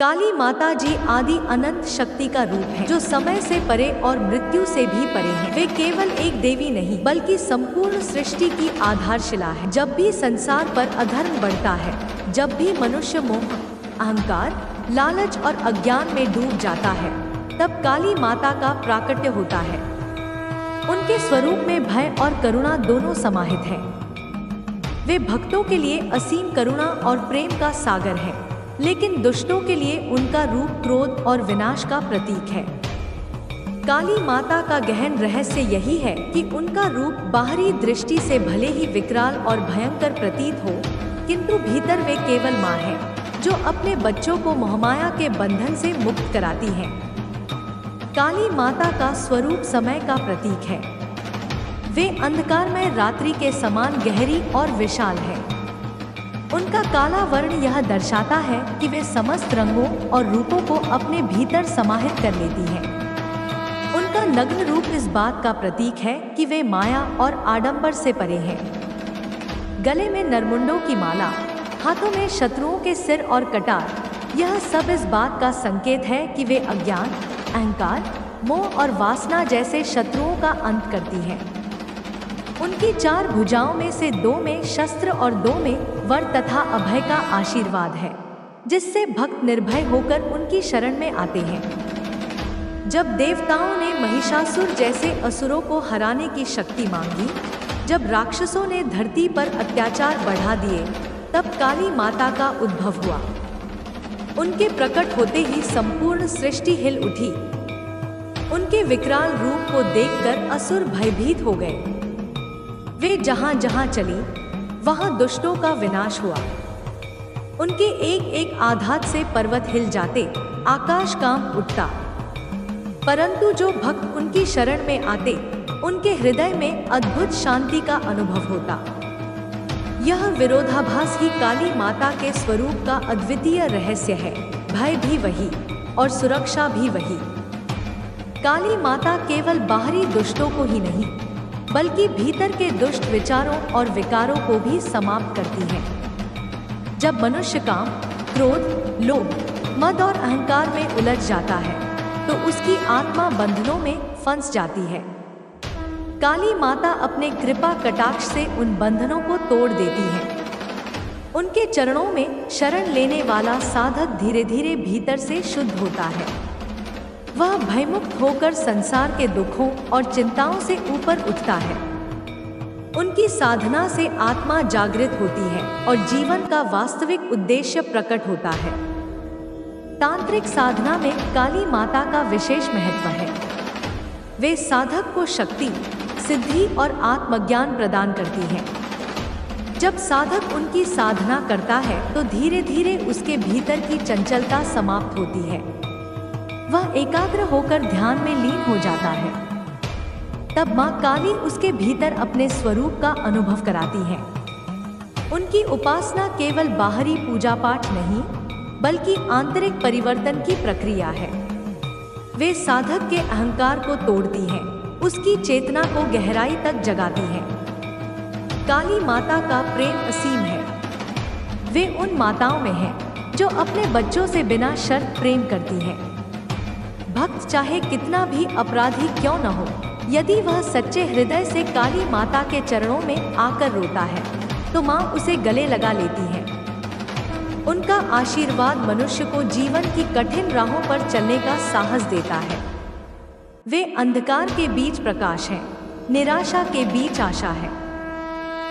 काली माता जी आदि अनंत शक्ति का रूप है, जो समय से परे और मृत्यु से भी परे है। वे केवल एक देवी नहीं बल्कि संपूर्ण सृष्टि की आधारशिला है। जब भी संसार पर अधर्म बढ़ता है, जब भी मनुष्य मोह, अहंकार, लालच और अज्ञान में डूब जाता है, तब काली माता का प्राकट्य होता है। उनके स्वरूप में भय और करुणा दोनों समाहित हैं। वे भक्तों के लिए असीम करुणा और प्रेम का सागर है, लेकिन दुष्टों के लिए उनका रूप क्रोध और विनाश का प्रतीक है। काली माता का गहन रहस्य यही है कि उनका रूप बाहरी दृष्टि से भले ही विकराल और भयंकर प्रतीत हो, किंतु भीतर वे केवल माँ है, जो अपने बच्चों को मोहमाया के बंधन से मुक्त कराती है। काली माता का स्वरूप समय का प्रतीक है। वे अंधकारमय रात्रि के समान गहरी और विशाल है। उनका काला वर्ण यह दर्शाता है कि वे समस्त रंगों और रूपों को अपने भीतर समाहित कर लेती हैं। उनका नग्न रूप इस बात का प्रतीक है कि वे माया और आडंबर से परे हैं। गले में नरमुंडों की माला, हाथों में शत्रुओं के सिर और कटार, यह सब इस बात का संकेत है कि वे अज्ञान, अहंकार, मोह और वासना जैसे शत्रुओं का अंत करती हैं। उनकी 4 भुजाओं में से 2 में शस्त्र और 2 में वर तथा अभय का आशीर्वाद है, जिससे भक्त निर्भय होकर उनकी शरण में आते हैं। जब देवताओं ने महिषासुर जैसे असुरों को हराने की शक्ति मांगी, जब राक्षसों ने धरती पर अत्याचार बढ़ा दिए, तब काली माता का उद्भव हुआ। उनके प्रकट होते ही संपूर्ण सृष्टि हिल उठी। उनके विकराल रूप को देखकर असुर भयभीत हो गए। वे जहां जहां चली, वहां दुष्टों का विनाश हुआ। उनके एक एक आघात से पर्वत हिल जाते, आकाश कांप उठता। परंतु जो भक्त उनकी शरण में आते, उनके हृदय में अद्भुत शांति का अनुभव होता। यह विरोधाभास ही काली माता के स्वरूप का अद्वितीय रहस्य है। भय भी वही और सुरक्षा भी वही। काली माता केवल बाहरी दुष्टों को ही नहीं, बल्कि भीतर के दुष्ट विचारों और विकारों को भी समाप्त करती है। जब मनुष्य काम, क्रोध, लोभ, मद और अहंकार में उलझ जाता है, तो उसकी आत्मा बंधनों में फंस जाती है। काली माता अपने कृपा कटाक्ष से उन बंधनों को तोड़ देती है। उनके चरणों में शरण लेने वाला साधक धीरे धीरे भीतर से शुद्ध होता है। वह भयमुक्त होकर संसार के दुखों और चिंताओं से ऊपर उठता है। उनकी साधना से आत्मा जागृत होती है और जीवन का वास्तविक उद्देश्य प्रकट होता है। तांत्रिक साधना में काली माता का विशेष महत्व है। वे साधक को शक्ति, सिद्धि और आत्मज्ञान प्रदान करती हैं। जब साधक उनकी साधना करता है, तो धीरे धीरे उसके भीतर की चंचलता समाप्त होती है। वह एकाग्र होकर ध्यान में लीन हो जाता है। तब माँ काली उसके भीतर अपने स्वरूप का अनुभव कराती है। उनकी उपासना केवल बाहरी पूजा पाठ नहीं, बल्कि आंतरिक परिवर्तन की प्रक्रिया है। वे साधक के अहंकार को तोड़ती हैं, उसकी चेतना को गहराई तक जगाती हैं। काली माता का प्रेम असीम है। वे उन माताओं में है जो अपने बच्चों से बिना शर्त प्रेम करती हैं। भक्त चाहे कितना भी अपराधी क्यों न हो, यदि वह सच्चे हृदय से काली माता के चरणों में आकर रोता है, तो माँ उसे गले लगा लेती है। उनका आशीर्वाद मनुष्य को जीवन की कठिन राहों पर चलने का साहस देता है। वे अंधकार के बीच प्रकाश हैं, निराशा के बीच आशा है।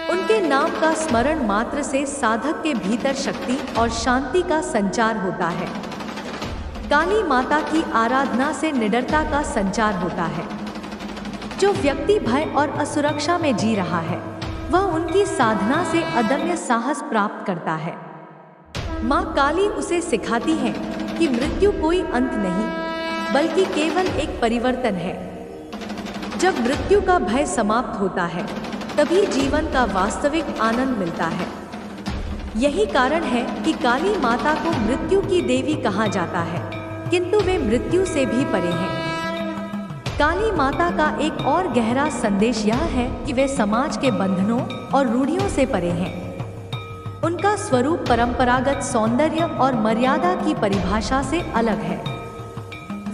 उनके नाम का स्मरण मात्र से साधक के भीतर शक्ति और शांति का संचार होता है। काली माता की आराधना से निडरता का संचार होता है। जो व्यक्ति भय और असुरक्षा में जी रहा है, वह उनकी साधना से अदम्य साहस प्राप्त करता है। माँ काली उसे सिखाती है कि मृत्यु कोई अंत नहीं, बल्कि केवल एक परिवर्तन है। जब मृत्यु का भय समाप्त होता है, तभी जीवन का वास्तविक आनंद मिलता है। यही कारण है कि काली माता को मृत्यु की देवी कहा जाता है, किंतु वे मृत्यु से भी परे हैं। काली माता का एक और गहरा संदेश यह है कि वे समाज के बंधनों और रूढ़ियों से परे हैं। उनका स्वरूप परंपरागत सौंदर्य और मर्यादा की परिभाषा से अलग है।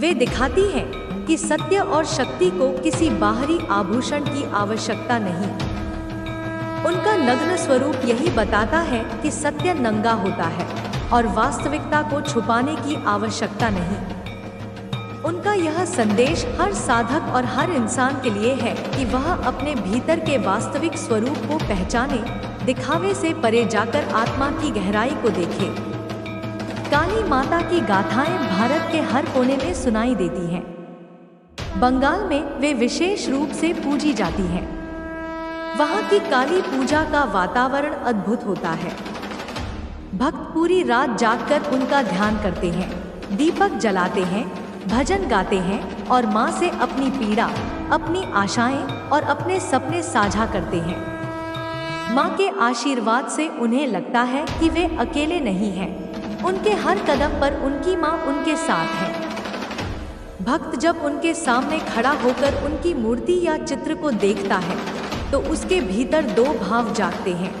वे दिखाती हैं कि सत्य और शक्ति को किसी बाहरी आभूषण की आवश्यकता नहीं। उनका नग्न स्वरूप यही बताता है कि सत्य नंगा होता है और वास्तविकता को छुपाने की आवश्यकता नहीं। उनका यह संदेश हर साधक और हर इंसान के लिए है कि वह अपने भीतर के वास्तविक स्वरूप को पहचाने, दिखावे से परे जाकर आत्मा की गहराई को देखे। काली माता की गाथाएं भारत के हर कोने में सुनाई देती हैं। बंगाल में वे विशेष रूप से पूजी जाती हैं। वहाँ की काली पूजा का वातावरण अद्भुत होता है। भक्त पूरी रात जागकर उनका ध्यान करते हैं, दीपक जलाते हैं, भजन गाते हैं और माँ से अपनी पीड़ा, अपनी आशाएं और अपने सपने साझा करते हैं। माँ के आशीर्वाद से उन्हें लगता है कि वे अकेले नहीं हैं। उनके हर कदम पर उनकी माँ उनके साथ है। भक्त जब उनके सामने खड़ा होकर उनकी मूर्ति या चित्र को देखता है तो उसके भीतर दो भाव जागते हैं।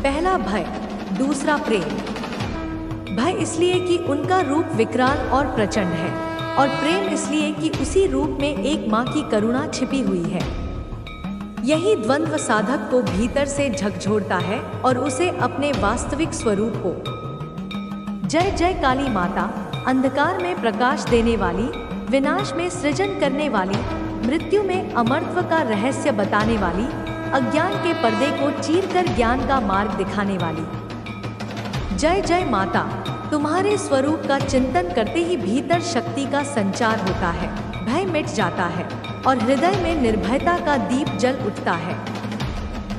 पहला भय, दूसरा प्रेम। भय इसलिए कि उनका रूप विकराल और प्रचंड है, और प्रेम इसलिए कि उसी रूप में एक माँ की करुणा छिपी हुई है। यही द्वंद्व साधक को भीतर से झकझोरता है और उसे अपने वास्तविक स्वरूप को। जय जय काली माता, अंधकार में प्रकाश देने वाली, विनाश में सृजन करने वाली, मृत्यु में अमरत्व का रहस्य बताने वाली, अज्ञान के पर्दे को चीरकर ज्ञान का मार्ग दिखाने वाली। जय जय माता, तुम्हारे स्वरूप का चिंतन करते ही भीतर शक्ति का संचार होता है, भय मिट जाता है और हृदय में निर्भयता का दीप जल उठता है।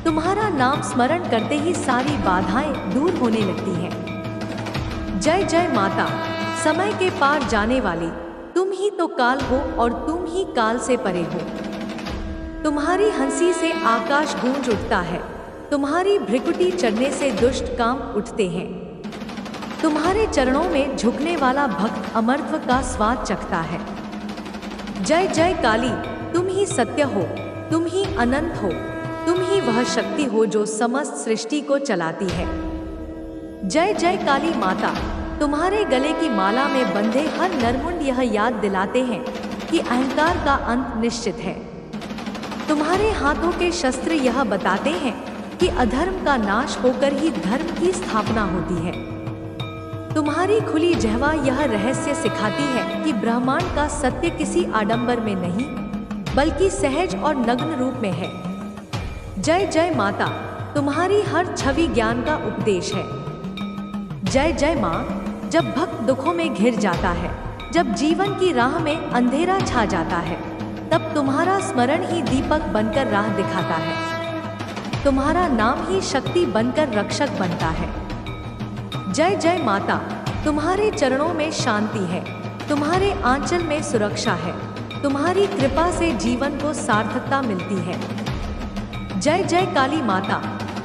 तुम्हारा नाम स्मरण करते ही सारी बाधाएं दूर होने लगती हैं। जय जय माता, समय के पार जाने वाली, तुम ही तो काल हो और तुम ही काल से परे हो। तुम्हारी हंसी से आकाश गूंज उठता है, तुम्हारी भ्रिकुटी चढ़ने से दुष्ट काम उठते हैं। तुम्हारे चरणों में झुकने वाला भक्त अमरत्व का स्वाद चखता है। जय जय काली, तुम ही सत्य हो, तुम ही अनंत हो, तुम ही वह शक्ति हो जो समस्त सृष्टि को चलाती है। जय जय काली माता, तुम्हारे गले की माला में बंधे हर नरमुंड यह याद दिलाते हैं कि अहंकार का अंत निश्चित है। तुम्हारे हाथों के शस्त्र यह बताते हैं कि अधर्म का नाश होकर ही धर्म की स्थापना होती है। तुम्हारी खुली जिह्वा यह रहस्य सिखाती है कि ब्रह्मांड का सत्य किसी आडंबर में नहीं बल्कि सहज और नग्न रूप में है। जय जय माता, तुम्हारी हर छवि ज्ञान का उपदेश है। जय जय माँ, जब भक्त दुखों में घिर जाता है, जब जीवन की राह में अंधेरा छा जाता है, तब तुम्हारा स्मरण ही दीपक बनकर राह दिखाता है। तुम्हारा नाम ही शक्ति बनकर रक्षक बनता है। जय जय माता, तुम्हारे चरणों में शांति है, तुम्हारे आंचल में सुरक्षा है, तुम्हारी कृपा से जीवन को सार्थकता मिलती है। जय जय काली माता,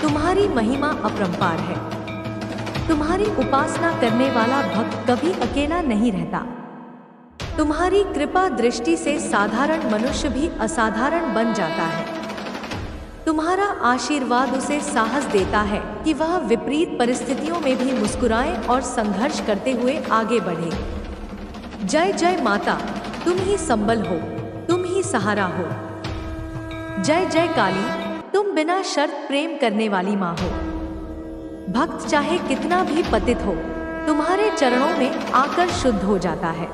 तुम्हारी महिमा अपरंपार है। तुम्हारी उपासना करने वाला भक्त कभी अकेला नहीं रहता। तुम्हारी कृपा दृष्टि से साधारण मनुष्य भी असाधारण बन जाता है। तुम्हारा आशीर्वाद उसे साहस देता है कि वह विपरीत परिस्थितियों में भी मुस्कुराए और संघर्ष करते हुए आगे बढ़े। जय जय माता, तुम ही संबल हो, तुम ही सहारा हो। जय जय काली, तुम बिना शर्त प्रेम करने वाली माँ हो। भक्त चाहे कितना भी पतित हो, तुम्हारे चरणों में आकर शुद्ध हो जाता है।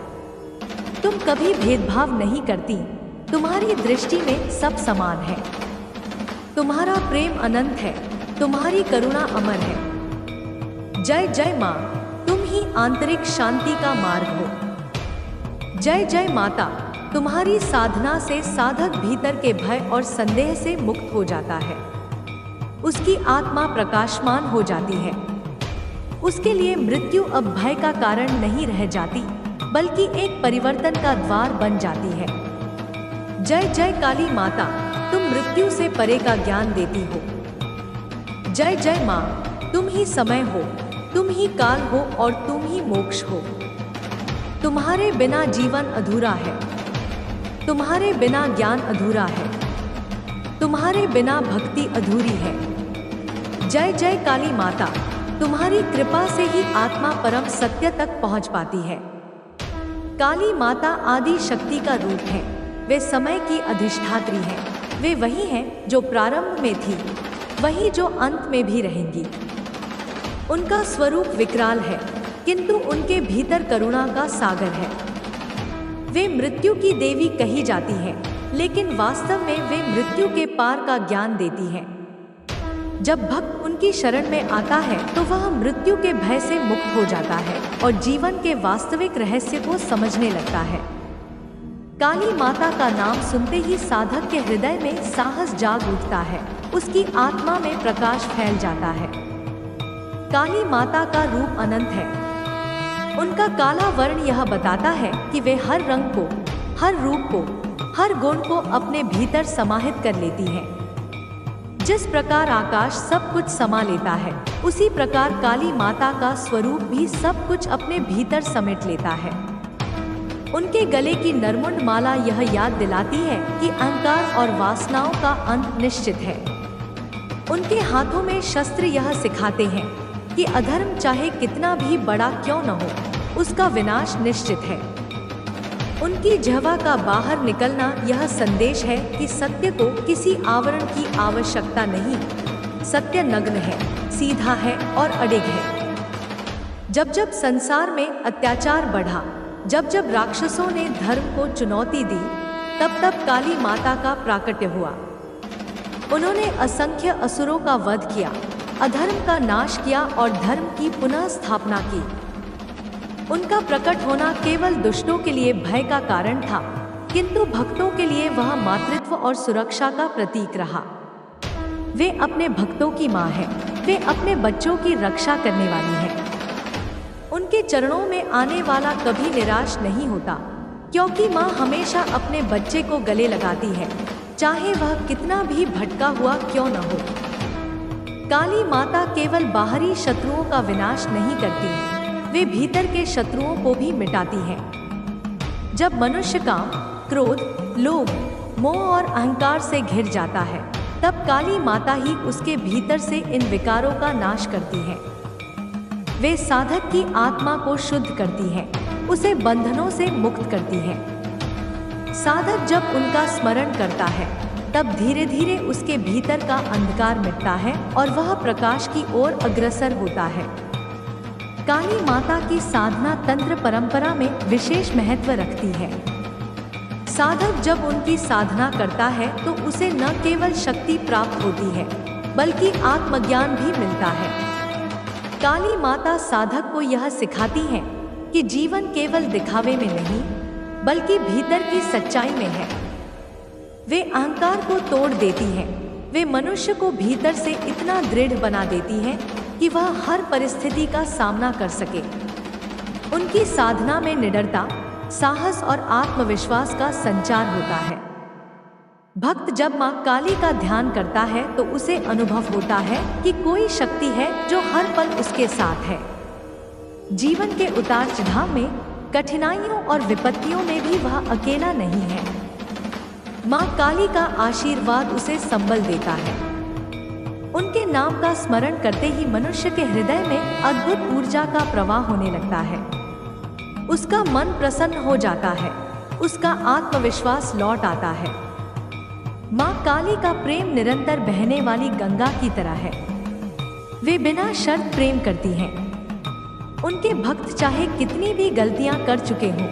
तुम कभी भेदभाव नहीं करती, तुम्हारी दृष्टि में सब समान है। तुम्हारा प्रेम अनंत है, तुम्हारी करुणा अमर है। जय जय माँ, तुम ही आंतरिक शांति का मार्ग हो। जय जय माता, तुम्हारी साधना से साधक भीतर के भय और संदेह से मुक्त हो जाता है। उसकी आत्मा प्रकाशमान हो जाती है। उसके लिए मृत्यु अब भय का कारण नहीं रह जाती, बल्कि एक परिवर्तन का द्वार बन जाती है। जय जय काली माता, तुम मृत्यु से परे का ज्ञान देती हो। जय जय माँ, तुम ही समय हो, तुम ही काल हो और तुम ही मोक्ष हो। तुम्हारे बिना जीवन अधूरा है, तुम्हारे बिना ज्ञान अधूरा है, तुम्हारे बिना भक्ति अधूरी है। जय जय काली माता, तुम्हारी कृपा से ही आत्मा परम सत्य तक पहुंच पाती है। काली माता आदि शक्ति का रूप है। वे समय की अधिष्ठात्री हैं। वे वही हैं जो प्रारंभ में थी, वही जो अंत में भी रहेंगी। उनका स्वरूप विकराल है, किंतु उनके भीतर करुणा का सागर है। वे मृत्यु की देवी कही जाती हैं, लेकिन वास्तव में वे मृत्यु के पार का ज्ञान देती हैं। जब भक्त उनकी शरण में आता है तो वह मृत्यु के भय से मुक्त हो जाता है और जीवन के वास्तविक रहस्य को समझने लगता है। काली माता का नाम सुनते ही साधक के हृदय में साहस जाग उठता है, उसकी आत्मा में प्रकाश फैल जाता है। काली माता का रूप अनंत है। उनका काला वर्ण यह बताता है कि वे हर रंग को, हर रूप को, हर गुण को अपने भीतर समाहित कर लेती हैं। जिस प्रकार आकाश सब कुछ समा लेता है, उसी प्रकार काली माता का स्वरूप भी सब कुछ अपने भीतर समेट लेता है। उनके गले की नरमुंड माला यह याद दिलाती है कि अहंकार और वासनाओं का अंत निश्चित है। उनके हाथों में शस्त्र यह सिखाते हैं कि अधर्म चाहे कितना भी बड़ा क्यों न हो, उसका विनाश निश्चित है। उनकी जिह्वा का बाहर निकलना यह संदेश है कि सत्य को किसी आवरण की आवश्यकता नहीं, सत्य नग्न है, सीधा है और अडिग है। जब जब संसार में अत्याचार बढ़ा, जब जब राक्षसों ने धर्म को चुनौती दी, तब तब काली माता का प्राकट्य हुआ। उन्होंने असंख्य असुरों का वध किया, अधर्म का नाश किया और धर्म की पुनः स्थापना की। उनका प्रकट होना केवल दुष्टों के लिए भय का कारण था, किंतु भक्तों के लिए वह मातृत्व और सुरक्षा का प्रतीक रहा। वे अपने भक्तों की माँ है, वे अपने बच्चों की रक्षा करने वाली है। उनके चरणों में आने वाला कभी निराश नहीं होता, क्योंकि माँ हमेशा अपने बच्चे को गले लगाती है, चाहे वह कितना भी भटका हुआ क्यों न हो। काली माता केवल बाहरी शत्रुओं का विनाश नहीं करती, वे भीतर के शत्रुओं को भी मिटाती हैं। जब मनुष्य काम, क्रोध, लोभ, मोह और अहंकार से घिर जाता है, तब काली माता ही उसके भीतर से इन विकारों का नाश करती है। वे साधक की आत्मा को शुद्ध करती हैं, उसे बंधनों से मुक्त करती हैं। साधक जब उनका स्मरण करता है, तब धीरे धीरे उसके भीतर का अंधकार मिटता है और वह प्रकाश की ओर अग्रसर होता है। काली माता की साधना तंत्र परंपरा में विशेष महत्व रखती है। साधक जब उनकी साधना करता है तो उसे न केवल शक्ति प्राप्त होती है, बल्कि आत्मज्ञान भी मिलता है। काली माता साधक को यह सिखाती है कि जीवन केवल दिखावे में नहीं, बल्कि भीतर की सच्चाई में है। वे अहंकार को तोड़ देती हैं, वे मनुष्य को भीतर से इतना दृढ़ बना देती हैं कि वह हर परिस्थिति का सामना कर सके। उनकी साधना में निडरता, साहस और आत्मविश्वास का संचार होता है। भक्त जब मां काली का ध्यान करता है तो उसे अनुभव होता है कि कोई शक्ति है जो हर पल उसके साथ है। जीवन के उतार चढ़ाव में, कठिनाइयों और विपत्तियों में भी वह अकेला नहीं है। मां काली का आशीर्वाद उसे संबल देता है। उनके नाम का स्मरण करते ही मनुष्य के हृदय में अद्भुत ऊर्जा का प्रवाह होने लगता है। उसका मन प्रसन्न हो जाता है, उसका आत्मविश्वास लौट आता है। मां काली का प्रेम निरंतर बहने वाली गंगा की तरह है। वे बिना शर्त प्रेम करती हैं। उनके भक्त चाहे कितनी भी गलतियां कर चुके हों,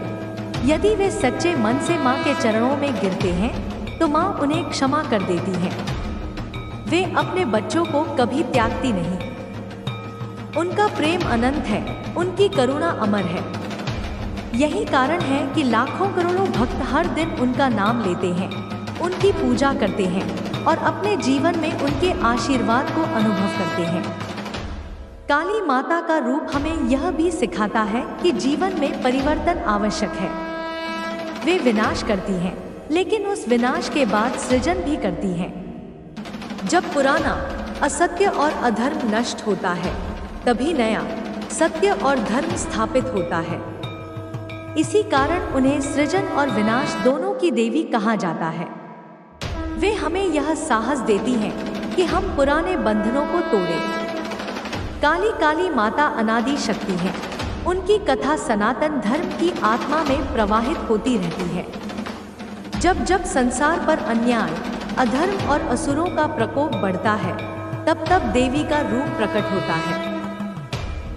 यदि वे सच्चे मन से मां के चरणों में गिरते हैं तो मां उन्हें क्षमा कर देती हैं। वे अपने बच्चों को कभी त्यागती नहीं। उनका प्रेम अनंत है, उनकी करुणा अमर है। यही कारण है कि लाखों करोड़ों भक्त हर दिन उनका नाम लेते हैं, उनकी पूजा करते हैं और अपने जीवन में उनके आशीर्वाद को अनुभव करते हैं। काली माता का रूप हमें यह भी सिखाता है कि जीवन में परिवर्तन आवश्यक है। वे विनाश करती हैं, लेकिन उस विनाश के बाद सृजन भी करती हैं। जब पुराना असत्य और अधर्म नष्ट होता है, तभी नया सत्य और धर्म स्थापित होता है। इसी कारण उन्हें सृजन और विनाश दोनों की देवी कहा जाता है। वे हमें यह साहस देती हैं कि हम पुराने बंधनों को तोड़ें, काली काली माता अनादि शक्ति है। उनकी कथा सनातन धर्म की आत्मा में प्रवाहित होती रहती है। जब जब संसार पर अन्याय, अधर्म और असुरों का प्रकोप बढ़ता है, तब तब देवी का रूप प्रकट होता है।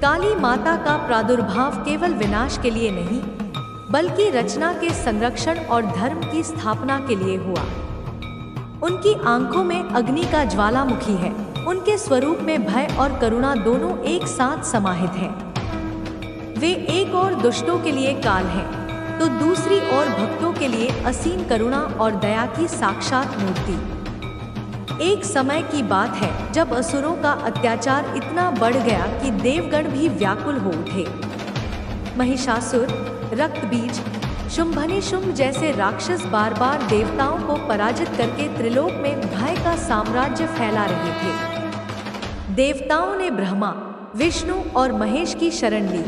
काली माता का प्रादुर्भाव केवल विनाश के लिए नहीं, बल्कि रचना के संरक्षण और धर्म की स्थापना के लिए हुआ। उनकी आंखों में अग्नि का ज्वालामुखी है। उनके स्वरूप में भय और करुणा दोनों एक साथ समाहित हैं। वे एक और दुष्टों के लिए काल हैं, तो दूसरी ओर भक्तों के लिए असीम करुणा और दया की साक्षात मूर्ति। एक समय की बात है जब असुरों का अत्याचार इतना बढ़ गया कि देवगण भी व्याकुल हो उठे। महिषासुर, रक्तबीज, शुंभनिशुंभ जैसे राक्षस बार बार देवताओं को पराजित करके त्रिलोक में भय का साम्राज्य फैला रहे थे। देवताओं ने ब्रह्मा, विष्णु और महेश की शरण ली।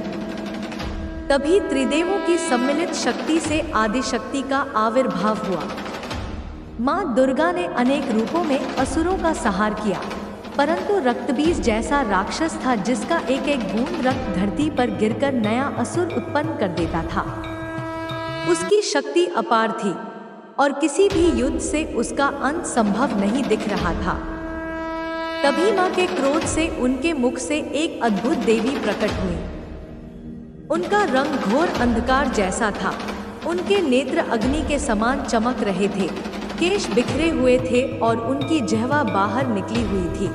तभी त्रिदेवों की सम्मिलित शक्ति से आदिशक्ति का आविर्भाव हुआ। मां दुर्गा ने अनेक रूपों में असुरों का संहार किया, परंतु रक्तबीज जैसा राक्षस था जिसका एक एक बूंद रक्त धरती पर गिरकर नया असुर उत्पन्न कर देता था। उसकी शक्ति अपार थी और किसी भी युद्ध से उसका अंत संभव नहीं दिख रहा था। तभी मां के क्रोध से उनके मुख से एक अद्भुत देवी प्रकट हुई। उनका रंग घोर अंधकार जैसा था। उनके नेत्र अग्नि के समान चमक रहे थे, केश बिखरे हुए थे और उनकी जिह्वा बाहर निकली हुई थी।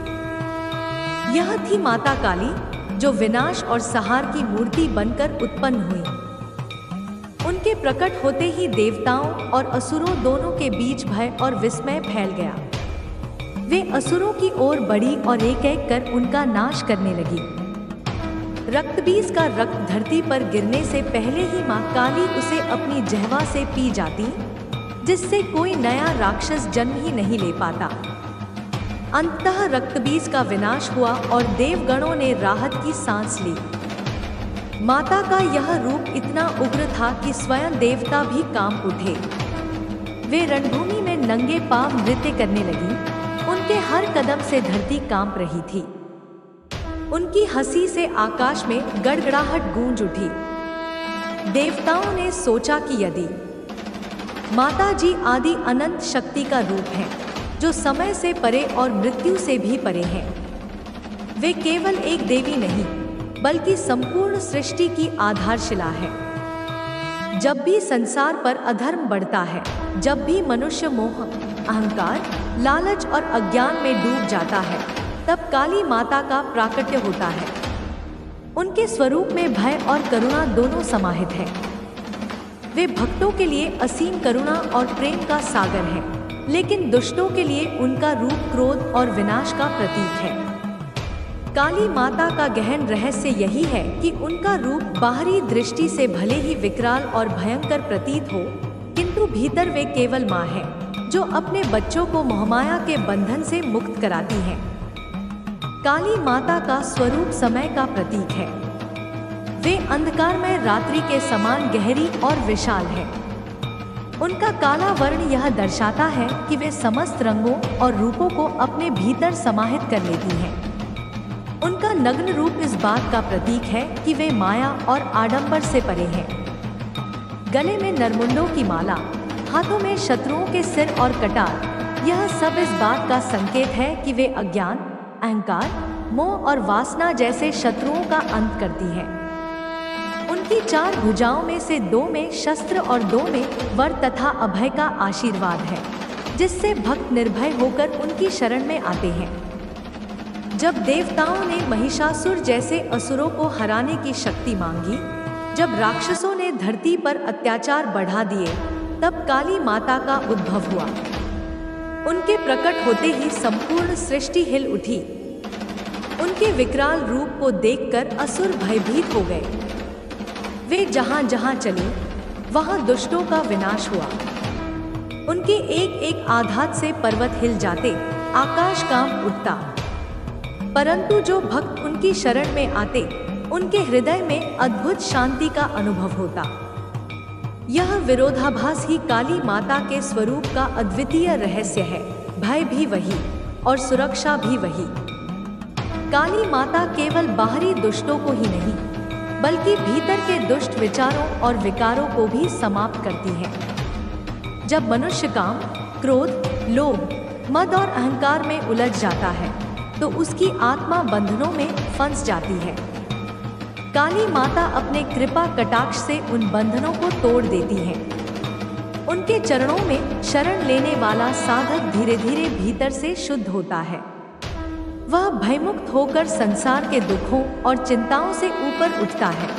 यह थी माता काली, जो विनाश और संहार की मूर्ति बनकर उत्पन्न हुई। उनके प्रकट होते ही देवताओं और असुरों दोनों के बीच भय और विस्मय फैल गया। वे असुरों की ओर बढ़ी और एक एक कर उनका नाश करने लगी। रक्तबीज का रक्त धरती पर गिरने से पहले ही मां काली उसे अपनी जिह्वा से पी जाती, जिससे कोई नया राक्षस जन्म ही नहीं ले पाता। अंततः रक्तबीज का विनाश हुआ और देवगणों ने राहत की सांस ली। माता का यह रूप इतना उग्र था कि स्वयं देवता भी कांप उठे। वे रणभूमि में नंगे पांव नृत्य करने लगी। उनके हर कदम से धरती कांप रही थी। उनकी हंसी से आकाश में गड़गड़ाहट गूंज उठी। देवताओं ने सोचा कि यदि माता जी आदि अनंत शक्ति का रूप है, जो समय से परे और मृत्यु से भी परे हैं, वे केवल एक देवी नहीं, बल्कि संपूर्ण सृष्टि की आधारशिला है। जब भी संसार पर अधर्म बढ़ता है, जब भी मनुष्य मोह, अहंकार, लालच और अज्ञान में डूब जाता है, तब काली माता का प्राकट्य होता है। उनके स्वरूप में भय और करुणा दोनों समाहित है। वे भक्तों के लिए असीम करुणा और प्रेम का सागर है, लेकिन दुष्टों के लिए उनका रूप क्रोध और विनाश का प्रतीक है। काली माता का गहन रहस्य यही है कि उनका रूप बाहरी दृष्टि से भले ही विकराल और भयंकर प्रतीत हो, किंतु भीतर वे केवल माँ है, जो अपने बच्चों को मोहमाया के बंधन से मुक्त कराती है। काली माता का स्वरूप समय का प्रतीक है। वे अंधकारमय रात्रि के समान गहरी और विशाल है। उनका काला वर्ण यह दर्शाता है कि वे समस्त रंगों और रूपों को अपने भीतर समाहित कर लेती हैं। उनका नग्न रूप इस बात का प्रतीक है कि वे माया और आडंबर से परे हैं। गले में नरमुंडों की माला, हाथों में शत्रुओं के सिर और कटार, यह सब इस बात का संकेत है कि वे अज्ञान, अहंकार, मोह और वासना जैसे शत्रुओं का अंत करती हैं। उनकी 4 भुजाओं में से 2 में शस्त्र और 2 में वर तथा अभय का आशीर्वाद है, जिससे भक्त निर्भय होकर उनकी शरण में आते हैं। जब देवताओं ने महिषासुर जैसे असुरों को हराने की शक्ति मांगी, जब राक्षसों ने धरती पर अत्याचार बढ़ा दिए, तब काली माता का उद्भव हुआ। उनके प्रकट होते ही संपूर्ण सृष्टि हिल उठी। उनके विकराल रूप को देखकर असुर भयभीत हो गए। वे जहां जहां चले, वहां दुष्टों का विनाश हुआ। उनके एक एक आघात से पर्वत हिल जाते, आकाश कांप उठता। परंतु जो भक्त उनकी शरण में आते, उनके हृदय में अद्भुत शांति का अनुभव होता। यह विरोधाभास ही काली माता के स्वरूप का अद्वितीय रहस्य है। भय भी वही और सुरक्षा भी वही। काली माता केवल बाहरी दुष्टों को ही नहीं, बल्कि भीतर के दुष्ट विचारों और विकारों को भी समाप्त करती है। जब मनुष्य काम, क्रोध, लोभ, मद और अहंकार में उलझ जाता है तो उसकी आत्मा बंधनों में फंस जाती है। काली माता अपने कृपा कटाक्ष से उन बंधनों को तोड़ देती है। उनके चरणों में शरण लेने वाला साधक धीरे धीरे भीतर से शुद्ध होता है। वह भयमुक्त होकर संसार के दुखों और चिंताओं से ऊपर उठता है।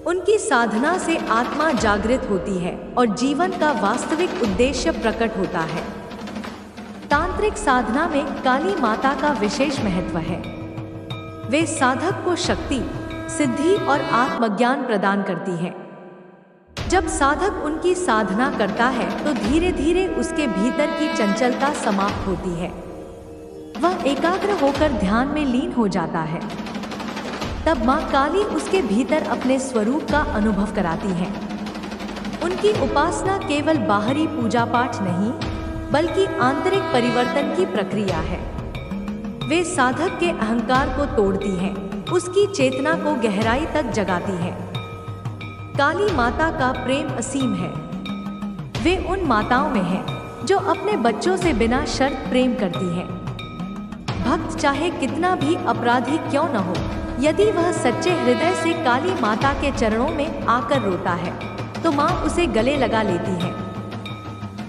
उनकी साधना से आत्मा जागृत होती है और जीवन का वास्तविक उद्देश्य प्रकट होता है। तांत्रिक साधना में काली माता का विशेष महत्व है। वे साधक को शक्ति, सिद्धि और आत्मज्ञान प्रदान करती है। जब साधक उनकी साधना करता है तो धीरे धीरे उसके भीतर की चंचलता समाप्त होती है। वह एकाग्र होकर ध्यान में लीन हो जाता है। तब माँ काली उसके भीतर अपने स्वरूप का अनुभव कराती है। उनकी उपासना केवल बाहरी पूजा पाठ नहीं, बल्कि आंतरिक परिवर्तन की प्रक्रिया है। वे साधक के अहंकार को तोड़ती हैं, उसकी चेतना को गहराई तक जगाती है। काली माता का प्रेम असीम है। वे उन माताओं में हैं जो अपने बच्चों से बिना शर्त प्रेम करती हैं। भक्त चाहे कितना भी अपराधी क्यों न हो, यदि वह सच्चे हृदय से काली माता के चरणों में आकर रोता है तो माँ उसे गले लगा लेती है।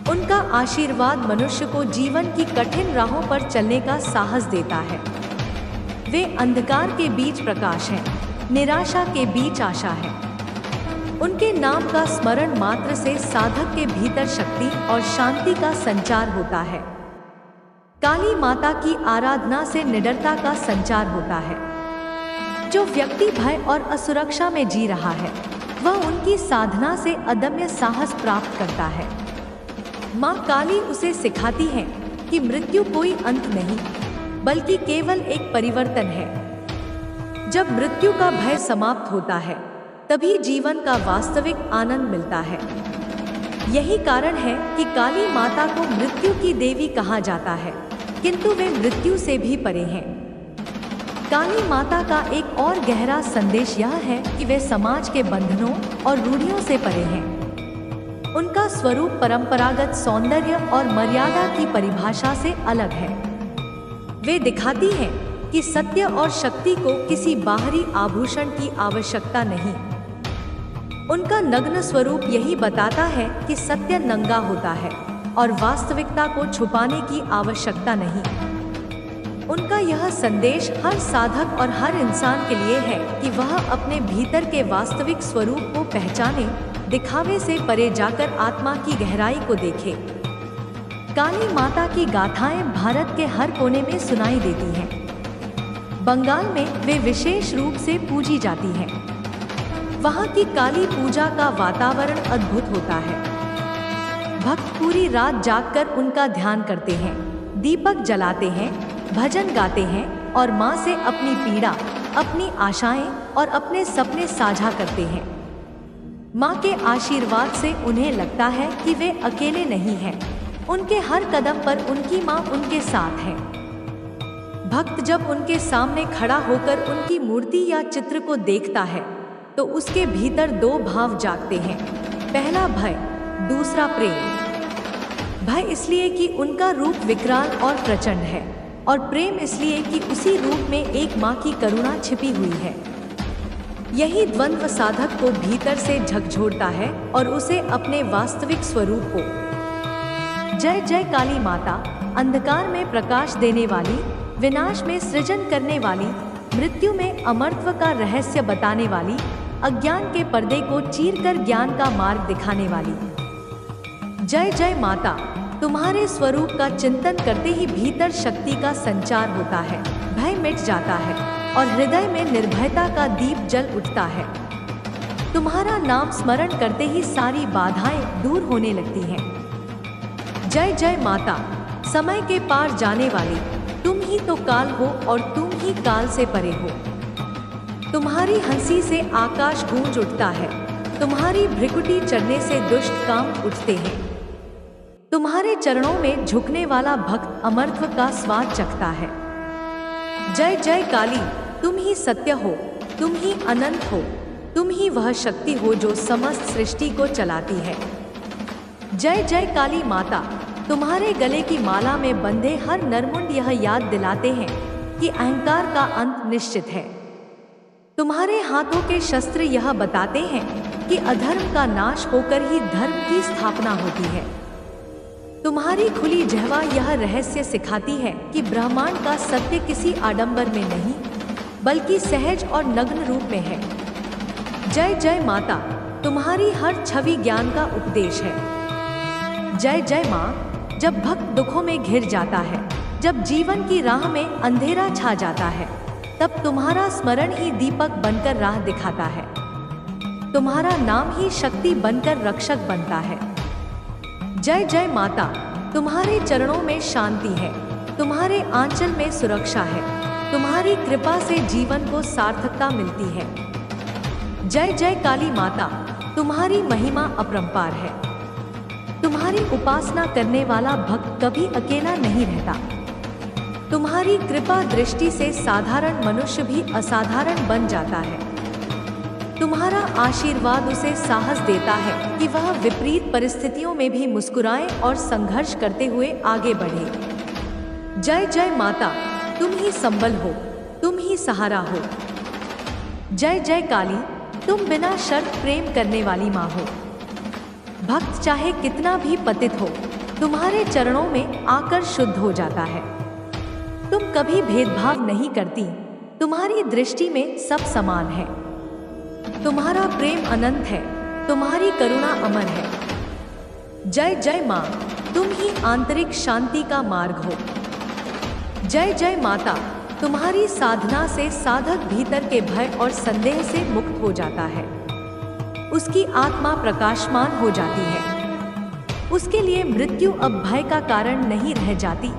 उनका आशीर्वाद मनुष्य को जीवन की कठिन राहों पर चलने का साहस देता है। वे अंधकार के बीच प्रकाश हैं, निराशा के बीच आशा है। उनके नाम का स्मरण मात्र से साधक के भीतर शक्ति और शांति का संचार होता है। काली माता की आराधना से निडरता का संचार होता है। जो व्यक्ति भय और असुरक्षा में जी रहा है, वह उनकी साधना से अदम्य साहस प्राप्त करता है। माँ काली उसे सिखाती है कि मृत्यु कोई अंत नहीं, बल्कि केवल एक परिवर्तन है। जब मृत्यु का भय समाप्त होता है, तभी जीवन का वास्तविक आनंद मिलता है। यही कारण है कि काली माता को मृत्यु की देवी कहा जाता है, किंतु वे मृत्यु से भी परे हैं। काली माता का एक और गहरा संदेश यह है कि वे समाज के बंधनों और रूढ़ियों से परे हैं। उनका स्वरूप परंपरागत सौंदर्य और मर्यादा की परिभाषा से अलग है। वे दिखाती हैं कि सत्य और शक्ति को किसी बाहरी आभूषण की आवश्यकता नहीं। उनका नग्न स्वरूप यही बताता है कि सत्य नंगा होता है और वास्तविकता को छुपाने की आवश्यकता नहीं। उनका यह संदेश हर साधक और हर इंसान के लिए है कि वह अपने भीतर के वास्तविक स्वरूप को पहचाने, दिखावे से परे जाकर आत्मा की गहराई को देखे। काली माता की गाथाएं भारत के हर कोने में सुनाई देती हैं। बंगाल में वे विशेष रूप से पूजी जाती हैं। वहाँ की काली पूजा का वातावरण अद्भुत होता है। भक्त पूरी रात जागकर उनका ध्यान करते हैं, दीपक जलाते हैं, भजन गाते हैं और माँ से अपनी पीड़ा, अपनी आशाएं और अपने सपने साझा करते हैं। माँ के आशीर्वाद से उन्हें लगता है कि वे अकेले नहीं हैं। उनके हर कदम पर उनकी माँ उनके साथ है। भक्त जब उनके सामने खड़ा होकर उनकी मूर्ति या चित्र को देखता है तो उसके भीतर दो भाव जागते हैं। पहला भय, दूसरा प्रेम। भय इसलिए कि उनका रूप विकराल और प्रचंड है, और प्रेम इसलिए कि उसी रूप में एक माँ की करुणा छिपी हुई है। यही द्वंद्व साधक को भीतर से झकझोरता है और उसे अपने वास्तविक स्वरूप को। जय जय काली माता, अंधकार में प्रकाश देने वाली, विनाश में सृजन करने वाली, मृत्यु में अमरत्व का रहस्य बताने वाली, अज्ञान के पर्दे को चीरकर ज्ञान का मार्ग दिखाने वाली। जय जय माता, तुम्हारे स्वरूप का चिंतन करते ही भीतर शक्ति का संचार होता है, भय मिट जाता है और हृदय में निर्भयता का दीप जल उठता है। तुम्हारा नाम स्मरण करते ही सारी बाधाएं दूर होने लगती हैं। जय जय माता, समय के पार जाने वाली, तुम ही तो काल हो और तुम ही काल से परे हो। तुम्हारी हंसी से आकाश गूंज उठता है, तुम्हारी भ्रिकुटी चढ़ने से दुष्ट काम उठते हैं। तुम्हारे चरणों में झुकने वाला भक्त अमरत्व का स्वाद चखता है। जय जय काली, तुम ही सत्य हो, तुम ही अनंत हो, तुम ही वह शक्ति हो जो समस्त सृष्टि को चलाती है। जय जय काली माता, तुम्हारे गले की माला में बंधे हर नरमुंड यह याद दिलाते हैं कि अहंकार का अंत निश्चित है। तुम्हारे हाथों के शस्त्र यह बताते हैं कि अधर्म का नाश होकर ही धर्म की स्थापना होती है। तुम्हारी खुली जिह्वा यह रहस्य सिखाती है कि ब्रह्मांड का सत्य किसी आडंबर में नहीं बल्कि सहज और नग्न रूप में है। जय जय माता, तुम्हारी हर छवि ज्ञान का उपदेश है। जय जय माँ, जब भक्त दुखों में घिर जाता है, जब जीवन की राह में अंधेरा छा जाता है, तब तुम्हारा स्मरण ही दीपक बनकर राह दिखाता है। तुम्हारा नाम ही शक्ति बनकर रक्षक बनता है। जय जय माता, तुम्हारे चरणों में शांति है, तुम्हारे आंचल में सुरक्षा है, तुम्हारी कृपा से जीवन को सार्थकता मिलती है। जय जय काली माता, तुम्हारी महिमा अपरंपार है। तुम्हारी उपासना करने वाला भक्त कभी अकेला नहीं रहता। तुम्हारी कृपा दृष्टि से साधारण मनुष्य भी असाधारण बन जाता है। तुम्हारा आशीर्वाद उसे साहस देता है कि वह विपरीत परिस्थितियों में भी मुस्कुराए और संघर्ष करते हुए आगे बढ़े। जय जय माता, तुम ही संबल हो, तुम ही सहारा हो। जय जय काली, तुम बिना शर्त प्रेम करने वाली माँ हो। भक्त चाहे कितना भी पतित हो, तुम्हारे चरणों में आकर शुद्ध हो जाता है। तुम कभी भेदभाव नहीं करती, तुम्हारी दृष्टि में सब समान है। तुम्हारा प्रेम अनंत है, तुम्हारी करुणा अमर है। जय जय माँ, तुम ही आंतरिक शांति का मार्ग हो। जय जय माता, तुम्हारी साधना से साधक भीतर के भय और संदेह से मुक्त हो जाता है। उसकी आत्मा प्रकाशमान हो जाती है। उसके लिए मृत्यु अब भय का कारण नहीं रह जाती,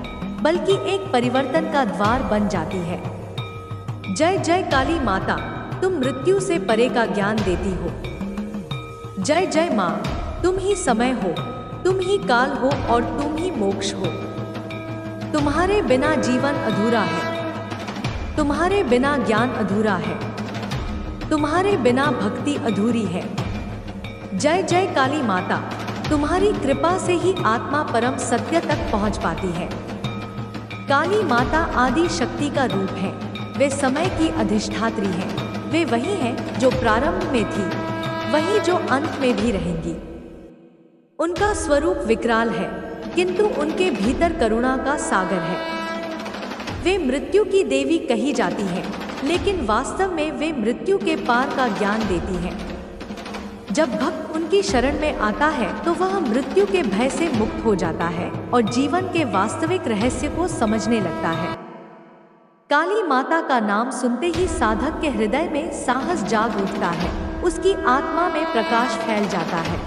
बल्कि एक परिवर्तन का द्वार बन जाती है। जय जय काली माता, तुम मृत्यु से परे का ज्ञान देती हो। जय जय माँ, तुम ही समय हो, तुम ही काल हो और तुम ही मोक्ष हो। तुम्हारे बिना जीवन अधूरा है, तुम्हारे बिना ज्ञान अधूरा है, तुम्हारे बिना भक्ति अधूरी है। जय जय काली माता, तुम्हारी कृपा से ही आत्मा परम सत्य तक पहुंच पाती है। काली माता आदि शक्ति का रूप है, वे समय की अधिष्ठात्री हैं। वे वही हैं जो प्रारंभ में थी, वही जो अंत में भी रहेंगी। उनका स्वरूप विकराल है, किंतु उनके भीतर करुणा का सागर है। वे मृत्यु की देवी कही जाती हैं, लेकिन वास्तव में वे मृत्यु के पार का ज्ञान देती हैं। जब भक्त उनकी शरण में आता है तो वह मृत्यु के भय से मुक्त हो जाता है और जीवन के वास्तविक रहस्य को समझने लगता है। काली माता का नाम सुनते ही साधक के हृदय में साहस जाग उठता है, उसकी आत्मा में प्रकाश फैल जाता है।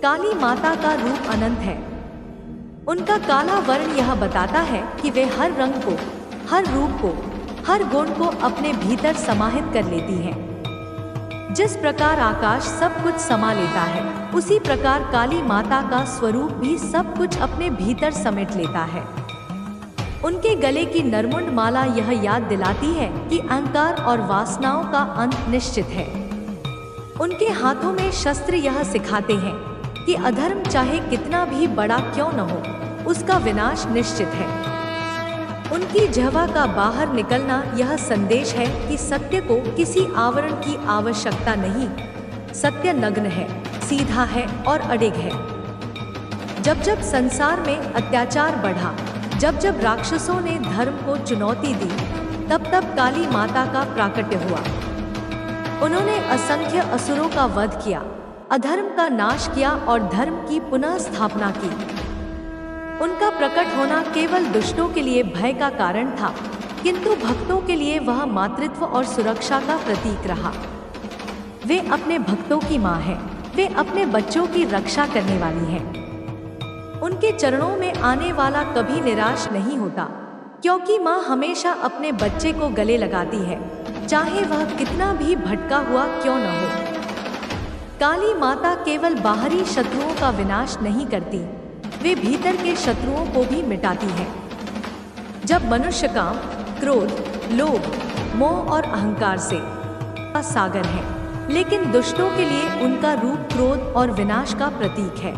काली माता का रूप अनंत है। उनका काला वर्ण यह बताता है कि वे हर रंग को, हर रूप को, हर गुण को अपने भीतर समाहित कर लेती हैं। जिस प्रकार आकाश सब कुछ समा लेता है, उसी प्रकार काली माता का स्वरूप भी सब कुछ अपने भीतर समेट लेता है। उनके गले की नरमुंड माला यह याद दिलाती है कि अहंकार और वासनाओं का अंत निश्चित है। उनके हाथों में शस्त्र यह सिखाते हैं कि अधर्म चाहे कितना भी बड़ा क्यों न हो, उसका विनाश निश्चित है। उनकी जिह्वा का बाहर निकलना यह संदेश है कि सत्य को किसी आवरण की आवश्यकता नहीं, सत्य नग्न है, सीधा है और अडिग है। जब जब संसार में अत्याचार बढ़ा, जब जब राक्षसों ने धर्म को चुनौती दी, तब तब काली माता का प्राकट्य हुआ। उन्होंने असंख्य असुरों का वध किया, अधर्म का नाश किया और धर्म की पुनः स्थापना की। उनका प्रकट होना केवल दुष्टों के लिए भय का कारण था, किंतु भक्तों के लिए वह मातृत्व और सुरक्षा का प्रतीक रहा। वे अपने भक्तों की माँ है, वे अपने बच्चों की रक्षा करने वाली है। उनके चरणों में आने वाला कभी निराश नहीं होता, क्योंकि माँ हमेशा अपने बच्चे को गले लगाती है, चाहे वह कितना भी भटका हुआ क्यों न हो। काली माता केवल बाहरी शत्रुओं का विनाश नहीं करती, वे भीतर के शत्रुओं को भी मिटाती है। जब मनुष्य काम, क्रोध, लोभ, मोह और अहंकार से का सागर है, लेकिन दुष्टों के लिए उनका रूप क्रोध और विनाश का प्रतीक है।